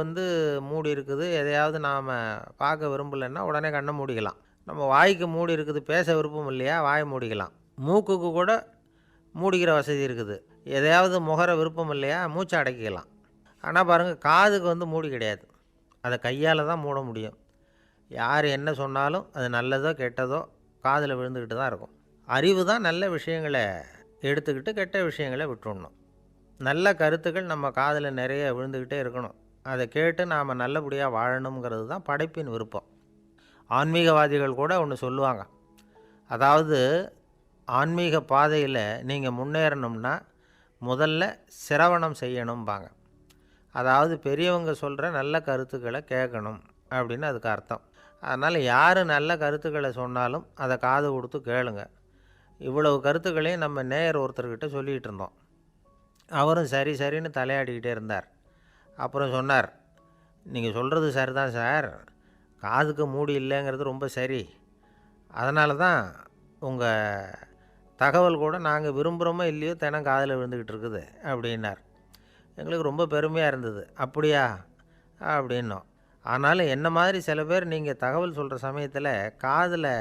மூடி இருக்குது, எதையாவது நாம் பார்க்க விரும்பலைன்னா உடனே கண்ணை மூடிக்கலாம். நம்ம வாய்க்கு மூடி இருக்குது, பேச விருப்பம் இல்லையா, வாயை மூடிக்கலாம். மூக்குக்கு கூட மூடிக்கிற வசதி இருக்குது, எதையாவது முகர விருப்பம் இல்லையா, மூச்சை அடக்கிக்கலாம். ஆனால் பாருங்கள், காதுக்கு மூடி கிடையாது, அதை கையால் தான் மூட முடியும். யார் என்ன சொன்னாலும் அது நல்லதோ கெட்டதோ காதில் விழுந்துக்கிட்டு தான் இருக்கும். அறிவு தான் நல்ல விஷயங்களை எடுத்துக்கிட்டு கெட்ட விஷயங்களை விட்டுடணும். நல்ல கருத்துக்கள் நம்ம காதில் நிறைய விழுந்துக்கிட்டே இருக்கணும். அதை கேட்டு நாம் நல்லபடியாக வாழணுங்கிறது தான் படைப்பின் விருப்பம். ஆன்மீகவாதிகள் கூட ஒன்று சொல்லுவாங்க. அதாவது, ஆன்மீக பாதையில் நீங்கள் முன்னேறணும்னா முதல்ல சிரவணம் செய்யணும்பாங்க. அதாவது பெரியவங்க சொல்கிற நல்ல கருத்துக்களை கேட்கணும் அப்படின்னு அதுக்கு அர்த்தம். அதனால் யார் நல்ல கருத்துக்களை சொன்னாலும் அதை காது கொடுத்து கேளுங்க. இவ்வளவு கருத்துக்களையும் நம்ம நேயர் ஒருத்தர்கிட்ட சொல்லிகிட்டு இருந்தோம். அவரும் சரி சரின்னு தலையாடிக்கிட்டே இருந்தார். அப்புறம் சொன்னார், நீங்கள் சொல்கிறது சரிதான் சார், காதுக்கு மூடி இல்லைங்கிறது ரொம்ப சரி. அதனால தான் உங்கள் தகவல் கூட நாங்கள் விரும்புகிறோமோ இல்லையோ தினம் காதில் விழுந்துக்கிட்டு இருக்குது அப்படின்னார். எங்களுக்கு ரொம்ப பெருமையாக இருந்தது. அப்படியா அப்படின்னோம். ஆனாலும் என்ன மாதிரி சில பேர் நீங்கள் தகவல் சொல்கிற சமயத்தில் காதில்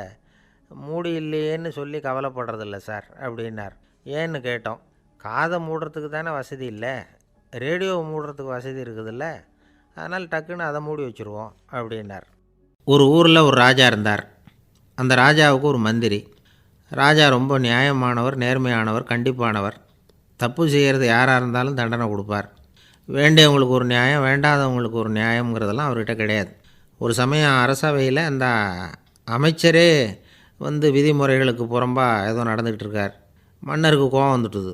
மூடி இல்லையேன்னு சொல்லி கவலைப்படுறதில்ல சார் அப்படின்னார். ஏன்னு கேட்டோம். காதை மூடுறதுக்கு தானே வசதி இல்லை, ரேடியோவை மூடுறதுக்கு வசதி இருக்குதுல்ல, அதனால் டக்குன்னு அதை மூடி வச்சுருவோம் அப்படின்னார். ஒரு ஊரில் ஒரு ராஜா இருந்தார். அந்த ராஜாவுக்கு ஒரு மந்திரி. ராஜா ரொம்ப நியாயமானவர், நேர்மையானவர், கண்டிப்பானவர். தப்பு செய்கிறது யாராக இருந்தாலும் தண்டனை கொடுப்பார். வேண்டியவங்களுக்கு ஒரு நியாயம், வேண்டாதவங்களுக்கு ஒரு நியாயங்கிறதெல்லாம் அவர்கிட்ட கிடையாது. ஒரு சமயம் அரசவையில் அந்த அமைச்சரே விதிமுறைகளுக்கு புறம்பாக ஏதோ நடந்துக்கிட்டு இருக்கார். மன்னருக்கு கோபம் வந்துட்டுது.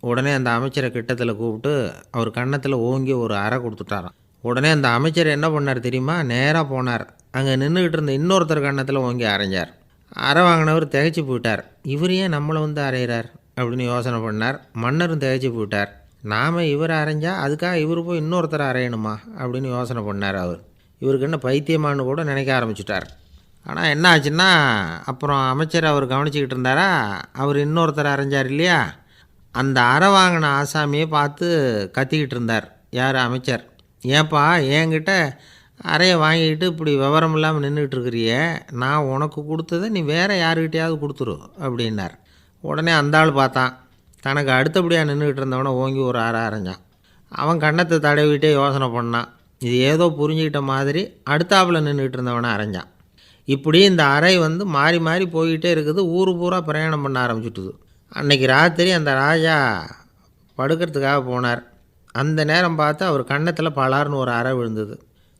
உடனே அந்த அமைச்சரை கிட்டத்தில் கூப்பிட்டு அவர் கன்னத்தில் ஓங்கி ஒரு அறை கொடுத்துட்டாராம். உடனே அந்த அமைச்சர் என்ன பண்ணார் தெரியுமா? நேராக போனார், அங்கே நின்றுக்கிட்டு இருந்த இன்னொருத்தர் கன்னத்தில் ஓங்கி அரைஞ்சார். அறை வாங்கினவர் திகைச்சு போயிட்டார். இவர் ஏன் நம்மளை அரைகிறார் அப்படின்னு யோசனை பண்ணார். மன்னரும் திகைச்சு போயிட்டார். நாம் இவர் அரைஞ்சா அதுக்காக இவர் போய் இன்னொருத்தரை அரையணுமா அப்படின்னு யோசனை பண்ணார். இவருக்கு என்ன பைத்தியமானு கூட நினைக்க ஆரம்பிச்சிட்டார். ஆனால் என்ன ஆச்சுன்னா, அப்புறம் அமைச்சர் அவர் கவனிச்சிக்கிட்டு இருந்தாரா, அவர் இன்னொருத்தர் அரைஞ்சார் இல்லையா, அந்த அறை வாங்கின ஆசாமியை பார்த்து கத்திக்கிட்டு இருந்தார். யார்? அமைச்சர். ஏன்பா என்கிட்ட அறையை வாங்கிக்கிட்டு இப்படி விவரம் இல்லாமல் நின்றுக்கிட்டு இருக்கிறிய, நான் உனக்கு கொடுத்ததை நீ வேறு யாருக்கிட்டையாவது கொடுத்துரு அப்படின்னார். உடனே அந்த ஆள் பார்த்தான், தனக்கு அடுத்தபடியாக நின்றுக்கிட்டு இருந்தவனை ஓங்கி ஒரு அறை அரைஞ்சான். அவன் கன்னத்தை தடவிட்டே யோசனை பண்ணான். இது ஏதோ புரிஞ்சுக்கிட்ட மாதிரி அடுத்தாப்பில் நின்றுக்கிட்டு இருந்தவனை அரைஞ்சான். இப்படி இந்த அறை மாறி மாறி போய்கிட்டே இருக்குது. ஊர் பூரா பிரயாணம் பண்ண ஆரம்பிச்சுட்டுது. அன்றைக்கி ராத்திரி அந்த ராஜா படுக்கிறதுக்காக போனார். அந்த நேரம் பார்த்து அவர் கன்னத்தில் பலார்னு ஒரு அறை விழுந்தது.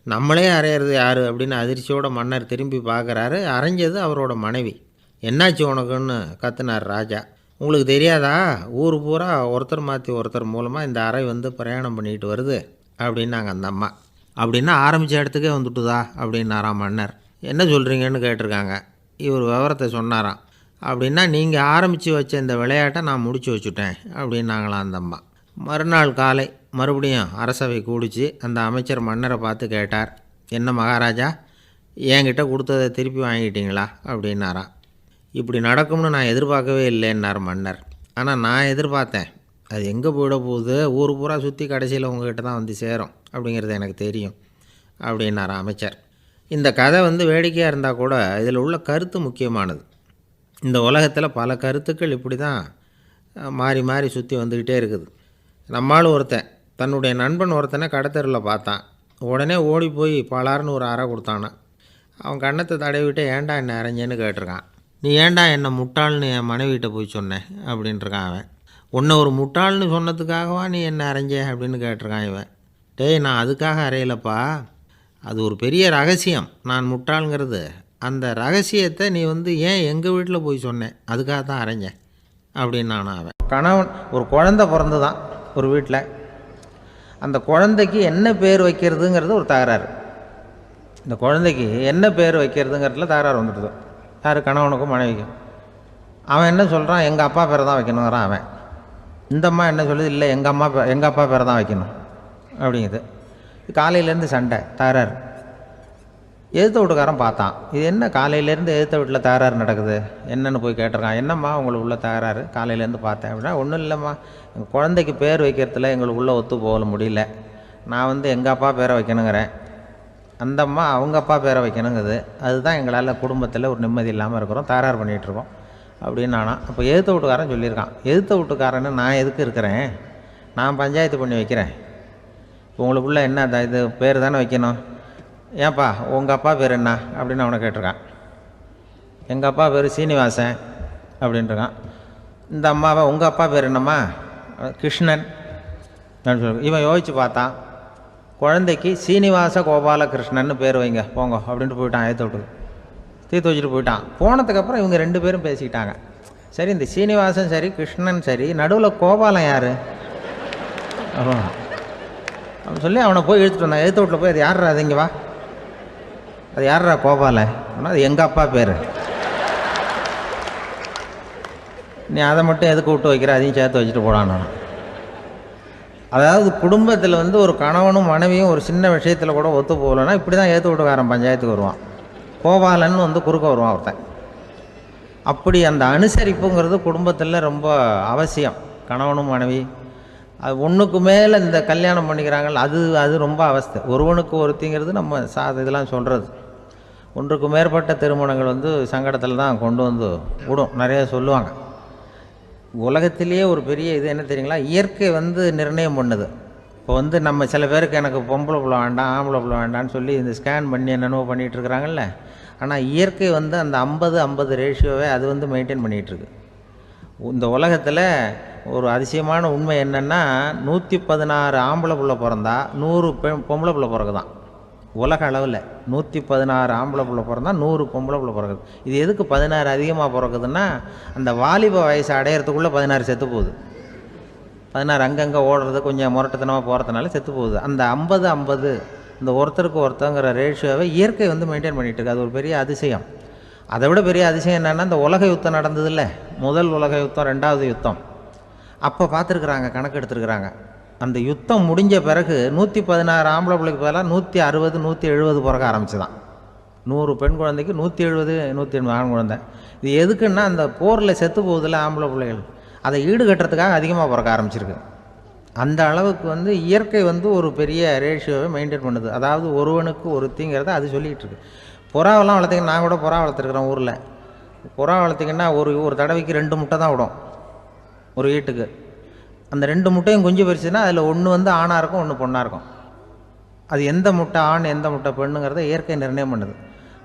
நம்மளே அரையிறது யார் அப்படின்னு அதிர்ச்சியோட மன்னர் திரும்பி பார்க்குறாரு. அரைஞ்சது அவரோட மனைவி. என்னாச்சு உனக்குன்னு கத்துனார் ராஜா. உங்களுக்கு தெரியாதா, ஊர் பூரா ஒருத்தர் மாற்றி ஒருத்தர் மூலமாக இந்த அறை பிரயாணம் பண்ணிக்கிட்டு வருது அப்படின்னாங்க அந்த அம்மா. அப்படின்னா ஆரம்பித்த இடத்துக்கே வந்துட்டுதா அப்படின்னாராம் மன்னர். என்ன சொல்கிறீங்கன்னு கேட்டிருக்காங்க. இவர் விவரத்தை சொன்னாராம். அப்படின்னா நீங்கள் ஆரம்பித்து வச்ச இந்த விளையாட்டை நான் முடிச்சு வச்சுட்டேன் அப்படின்னாங்களாம் அந்த அம்மா. மறுநாள் காலை மறுபடியும் அரசவை கூடிச்சு அந்த அமைச்சர் மன்னரை பார்த்து கேட்டார், என்ன மகாராஜா, என்கிட்ட கொடுத்ததை திருப்பி வாங்கிட்டீங்களா அப்படின்னாராம். இப்படி நடக்கும்னு நான் எதிர்பார்க்கவே இல்லைன்னார் மன்னர். ஆனால் நான் எதிர்பார்த்தேன். அது எங்கே போயிட போகுது, ஊர் பூரா சுற்றி கடைசியில் உங்ககிட்ட தான் வந்து சேரும் அப்படிங்கிறது எனக்கு தெரியும் அப்படின்னார் அமைச்சர். இந்த கதை வேடிக்கையாக இருந்தால் கூட இதில் உள்ள கருத்து முக்கியமானது. இந்த உலகத்தில் பல கருத்துக்கள் இப்படி தான் மாறி மாறி சுற்றி வந்துக்கிட்டே இருக்குது. நம்மால் ஒருத்தன் தன்னுடைய நண்பன் ஒருத்தனை கடத்தெருவில் பார்த்தான். உடனே ஓடி போய் பலார்னு ஒரு அறை கொடுத்தானான். அவன் கண்ணத்தை தடவிட்டு ஏன்டா என்ன அரைஞ்சேன்னு கேட்டிருக்கான். நீ ஏன்டா என்னை முட்டாள்னு என் மனைவிட்ட போய் சொன்னேன் அப்படின்ட்டுருக்கான் அவன். உன்னை ஒரு முட்டாள்னு சொன்னதுக்காகவா நீ என்ன அரைஞ்சே அப்படின்னு கேட்டிருக்கான் இவன். டேய், நான் அதுக்காக அறையலப்பா, அது ஒரு பெரிய ரகசியம். நான் முட்டாளுங்கிறது அந்த ரகசியத்தை நீ ஏன் எங்கள் வீட்டில் போய் சொன்னேன், அதுக்காக தான் அரைஞ்சேன் அப்படின்னு நானும் அவன். கணவன் ஒரு குழந்தை பிறந்து தான் ஒரு வீட்டில், அந்த குழந்தைக்கு என்ன பேர் வைக்கிறதுங்கிறது ஒரு தகராறு. இந்த குழந்தைக்கு என்ன பேர் வைக்கிறதுங்கிறதுல தகராறு வந்துடுது. யார்? கணவனுக்கும் மனைவிக்கும். அவன் என்ன சொல்கிறான், எங்கள் அப்பா பேரை தான் வைக்கணுங்கிறான் அவன். இந்த அம்மா என்ன சொல்லுது, இல்லை எங்கள் அப்பா பேரை தான் வைக்கணும் அப்படிங்குது. காலையிலேருந்து சண்டை, தகராறு. எதிர்த்த வீட்டுக்காரன் பார்த்தான், இது என்ன காலையிலேருந்து எதிர்த்த வீட்டில் தகராறு நடக்குது, என்னென்னு போய் கேட்டிருக்கான். என்னம்மா உங்களுக்கு உள்ள தகராறு, காலையிலேருந்து பார்த்தேன் அப்படின்னா. ஒன்றும் இல்லைம்மா, எங்கள் குழந்தைக்கு பேர் வைக்கிறதுல எங்களுக்கு உள்ளே ஒத்து போக முடியல. நான் எங்கள் அப்பா பேரை வைக்கணுங்கிறேன், அந்த அம்மா அவங்க அப்பா பேரை வைக்கணுங்குது. அதுதான் எங்களால் குடும்பத்தில் ஒரு நிம்மதி இல்லாமல் இருக்கிறோம், தகராறு பண்ணிகிட்ருக்கோம் அப்படின்னு நானா. அப்போ எதிர்த்த வீட்டுக்காரன் சொல்லியிருக்கான், எதிர்த்த வீட்டுக்காரன்னு நான் எதுக்கு இருக்கிறேன், நான் பஞ்சாயத்து பண்ணி வைக்கிறேன். உங்களுக்குள்ளே என்ன இது பேர் தானே வைக்கணும், ஏன்ப்பா உங்கள் அப்பா பேர் என்ன அப்படின்னு அவனை கேட்டிருக்கான். எங்கள் அப்பா பேர் சீனிவாசன் அப்படின்ட்டுருக்கான். இந்த அம்மாவை உங்கள் அப்பா பேர் என்னம்மா, கிருஷ்ணன் அப்படின்னு சொல்லி. இவன் யோசித்து பார்த்தான், குழந்தைக்கு சீனிவாச கோபாலகிருஷ்ணன்னு பேர் வைங்க போங்க அப்படின்ட்டு போயிட்டான். ஏற்ற விட்டு தீர்த்து வச்சுட்டு போயிட்டான். போனதுக்கப்புறம் இவங்க ரெண்டு பேரும் பேசிக்கிட்டாங்க. சரி, இந்த சீனிவாசன் சரி கிருஷ்ணன் சரி, நடுவில் கோபாலம் யார் அப்படின்னு சொல்லி அவனை போய் இழுத்துட்டு வந்தான். எழுத்து வீட்டில் போய் அது யார்ரா, அது இங்கே வா, அது யார்ரா கோபாலன் அப்படின்னா, அது எங்கள் அப்பா பேர், நீ அதை மட்டும் எதுக்கு விட்டு வைக்கிற, அதையும் சேர்த்து வச்சுட்டு போடான். அதாவது குடும்பத்தில் ஒரு கணவனும் மனைவியும் ஒரு சின்ன விஷயத்தில் கூட ஒத்து போகலன்னா இப்படி தான் ஏற்று வீட்டுக்காரன் பஞ்சாயத்துக்கு வருவான். கோபாலன்னு குறுக்க வருவான் ஒருத்தன். அப்படி அந்த அனுசரிப்புங்கிறது குடும்பத்தில் ரொம்ப அவசியம். கணவனும் மனைவி அது ஒன்றுக்கு மேலே இந்த கல்யாணம் பண்ணிக்கிறாங்கள்ல, அது ரொம்ப அவஸ்தை. ஒருவனுக்கு ஒருத்திங்கிறது நம்ம இதெல்லாம் சொல்கிறது. ஒன்றுக்கு மேற்பட்ட திருமணங்கள் சங்கடத்தில் தான் கொண்டு விடும். நிறைய சொல்லுவாங்க. உலகத்திலேயே ஒரு பெரிய இது என்ன தெரியுங்களா, இயற்கை நிர்ணயம் பண்ணுது. இப்போ நம்ம சில பேருக்கு எனக்கு பொம்பளை பிள்ளை வேண்டாம் ஆம்பளை பிள்ளை வேண்டான்னு சொல்லி இந்த ஸ்கேன் பண்ணி என்னென்னவோ பண்ணிகிட்ருக்குறாங்கல்ல. ஆனால் இயற்கை அந்த 50-50 ரேஷியோவை அது மெயின்டைன் பண்ணிகிட்ருக்கு. இந்த உலகத்தில் ஒரு அதிசயமான உண்மை என்னென்னா, 116 ஆம்பளை பிள்ளை பிறந்தா 100 பொம்பளை பிள்ளை பிறகுதான். உலக அளவில் 116 ஆம்பளை பிள்ளை பிறந்தா 100 பொம்பளை பிள்ளை பிறகுது. இது எதுக்கு 16 அதிகமாக பிறகுதுன்னா, அந்த வாலிப வயசு அடையிறதுக்குள்ளே 16 செத்து போகுது. 16 அங்கங்கே ஓடுறது கொஞ்சம் முரட்டுத்தனமாக போகிறதுனால செத்து போகுது. அந்த 50-50 இந்த ஒருத்தருக்கு ஒருத்தங்கிற ரேஷியோவை இயற்கை மெயின்டைன் பண்ணிகிட்டு இருக்கு. அது ஒரு பெரிய அதிசயம். அதை விட பெரிய அதிசயம் என்னென்னா, இந்த உலக யுத்தம் நடந்ததில்ல, முதல் உலக யுத்தம், 2வது யுத்தம், அப்போ பார்த்துருக்குறாங்க, கணக்கு எடுத்துருக்குறாங்க. அந்த யுத்தம் முடிஞ்ச பிறகு 116 ஆம்பளை பிள்ளைக்கு பதிலாக 160-170 பிறக்க ஆரம்பிச்சுதான். 100 பெண் குழந்தைக்கு 170-180 ஆண் குழந்தை. இது எதுக்குன்னா, அந்த போரில் செத்து போகுதில்ல ஆம்பளை பிள்ளைகள், அதை ஈடுகட்டுறதுக்காக அதிகமாக பிறக்க ஆரம்பிச்சிருக்கு. அந்த அளவுக்கு இயற்கை ஒரு பெரிய ரேஷியோவை மெயின்டைன் பண்ணுது. அதாவது ஒருவனுக்கு ஒருத்திங்கிறத அது சொல்லிகிட்டு இருக்கு. புறாவெல்லாம் வளர்த்திங்கன்னா, நான் கூட புறா வளர்த்துருக்குறேன் ஊரில். புறா வளர்த்திங்கன்னா ஒரு தடவைக்கு 2 முட்டை தான் விடும் ஒரு வீட்டுக்கு. அந்த 2 முட்டையும் குஞ்சு பறிச்சுன்னா அதில் ஒன்று ஆணாக இருக்கும், ஒன்று பொண்ணாக இருக்கும். அது எந்த முட்டை ஆண் எந்த முட்டை பெண்ணுங்கிறத இயற்கை நிர்ணயம் பண்ணுது.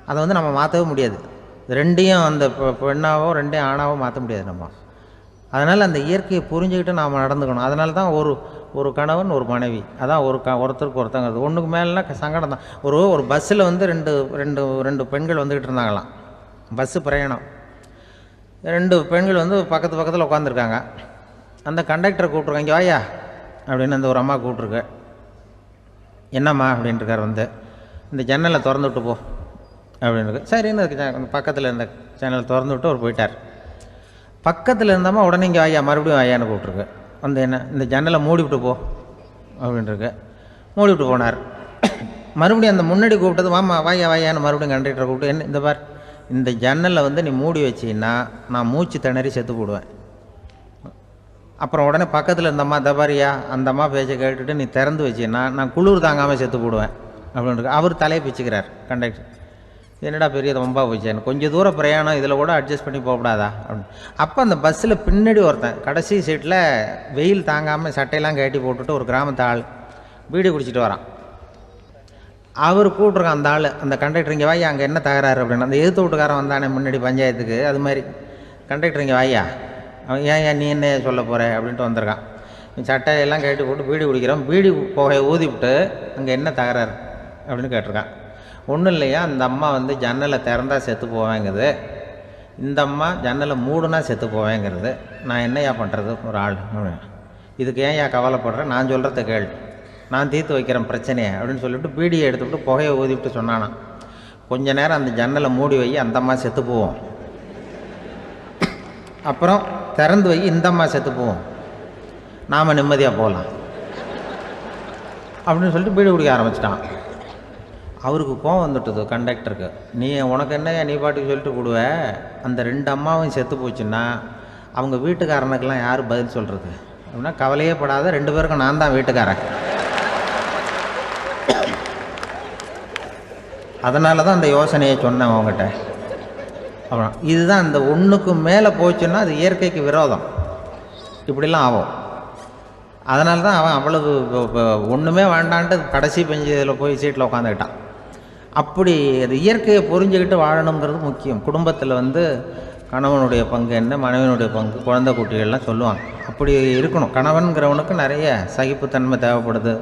அதை நம்ம மாற்றவே முடியாது. ரெண்டையும் அந்த பெண்ணாவோ ரெண்டையும் ஆணாவோ மாற்ற முடியாது நம்ம. அதனால் அந்த இயற்கையை புரிஞ்சுக்கிட்டு நாம் நடந்துக்கணும். அதனால தான் ஒரு கணவன் ஒரு மனைவி, அதான் ஒருத்தருக்கு ஒருத்தங்கிறது. ஒன்றுக்கு மேலேனா சங்கடம் தான். ஒரு பஸ்ஸில் ரெண்டு பெண்கள் வந்துக்கிட்டு இருந்தாங்களாம். பஸ்ஸு பிரயாணம். 2 பெண்கள் பக்கத்து பக்கத்தில் உட்காந்துருக்காங்க. அந்த கண்டக்டரை கூப்பிட்ருக்காங்க, இங்கே வாயா அப்படின்னு அந்த ஒரு அம்மா கூப்பிட்ருக்கு. என்னம்மா அப்படின்ட்டுருக்கார். இந்த ஜன்னலை திறந்து விட்டு போ அப்படின்னு. சரின்னு அதுக்கு பக்கத்தில் இருந்த சேனல் திறந்து விட்டு அவர் போயிட்டார். பக்கத்தில் இருந்தாமா உடனே இங்கே வாயா மறுபடியும் வாயான்னு கூப்பிட்ருக்கு. வந்து என்ன இந்த ஜன்னலை மூடிவிட்டு போ அப்படின்ட்டுருக்கு. மூடிவிட்டு போனார். மறுபடியும் அந்த முன்னாடி கூப்பிட்டது வாமா வாயா வாயான்னு மறுபடியும் கண்டக்டரை கூப்பிட்டு, என்ன இந்த பார் இந்த ஜன்னலை வந்து நீ மூடி வச்சின்னா நான் மூச்சு திணறி செத்து போடுவேன். அப்புறம் உடனே பக்கத்தில் இருந்தம்மா தபாரியா அந்த அம்மா பேச்சை கேட்டுட்டு நீ திறந்து வச்சின்னா நான் குளிர் தாங்காமல் செத்து போடுவேன் அப்படின்ட்டு அவர் தலையை பிச்சுக்கிறார் கண்டக்டர். என்னடா பெரிய ரொம்ப போச்சேன்னு, கொஞ்சம் தூரம் பிரயாணம் இதில் கூட அட்ஜஸ்ட் பண்ணி போகக்கூடாதா அப்படின்னு. அப்போ அந்த பஸ்ஸில் பின்னாடி ஒருத்தன் கடைசி சீட்டில் வெயில் தாங்காமல் சட்டையெல்லாம் கட்டி போட்டுட்டு ஒரு கிராமத்து ஆள் பீடி குடிச்சிட்டு வரான். அவர் கூப்பிட்ருக்கான் அந்த ஆள் அந்த கண்டக்டர், இங்கே வாயா அங்கே என்ன தகராறு அப்படின்னு. அந்த எதிர்த்து வீட்டுக்காரன் வந்தானே முன்னாடி பஞ்சாயத்துக்கு, அது மாதிரி கண்டக்டர் இங்கே வாயா, அவன் ஏன் நீ என்ன சொல்ல போகிற அப்படின்ட்டு வந்திருக்கான். சட்டையெல்லாம் கட்டி போட்டு பீடி குடிக்கிறோம், பீடி புகையை ஊதிவிட்டு அங்கே என்ன தகராறு அப்படின்னு கேட்டிருக்கான். ஒன்றும் இல்லையா, அந்த அம்மா வந்து ஜன்னலை திறந்தா செத்து போவேங்கிறது, இந்த அம்மா ஜன்னலை மூடுனா செத்து போவேங்கிறது, நான் என்னையா பண்ணுறது ஒரு ஆள், இதுக்கு ஏன் கவலைப்படுறேன், நான் சொல்கிறத கேள், நான் தீர்த்து வைக்கிறேன் பிரச்சனையை அப்படின்னு சொல்லிவிட்டு பீடியை எடுத்துவிட்டு புகையை ஊதிவிட்டு சொன்னானா, கொஞ்ச நேரம் அந்த ஜன்னலை மூடி வை அந்த அம்மா செத்து போவோம், அப்புறம் திறந்து வை இந்த அம்மா செத்து போவோம், நாம் நிம்மதியாக போகலாம் அப்படின்னு சொல்லிட்டு பீடி குடிக்க ஆரம்பிச்சிட்டான். அவருக்கு கோவம் வந்துட்டுது கண்டக்டருக்கு. நீ உனக்கு என்னையா நீ பாட்டுக்கு சொல்லிட்டு போடுவ, அந்த 2 அம்மாவும் செத்து போச்சுன்னா அவங்க வீட்டுக்காரனுக்கெல்லாம் யார் பதில் சொல்கிறது அப்படின்னா, கவலையே படாத 2 பேருக்கும் நான் தான் வீட்டுக்காரன், அதனால தான் அந்த யோசனையை சொன்னேன் அவங்ககிட்ட. அப்புறம் இதுதான் அந்த ஒன்றுக்கு மேலே போச்சுன்னா அது இயற்கைக்கு விரோதம், இப்படிலாம் ஆகும். அதனால தான் அவன் அவ்வளவு ஒன்றுமே வேண்டான்ட்டு கடைசி பெஞ்சு இதில் போய் சீட்டில் உட்காந்துக்கிட்டான். அப்படி அது இயற்கையை புரிஞ்சுக்கிட்டு வாழணுங்கிறது முக்கியம். குடும்பத்தில் வந்து கணவனுடைய பங்கு என்ன, மனைவியினுடைய பங்கு, குழந்தை குட்டிகள்லாம் சொல்லுவாங்க. அப்படி இருக்கணும். கணவன்கிறவனுக்கு நிறைய சகிப்புத்தன்மை தேவைப்படுது,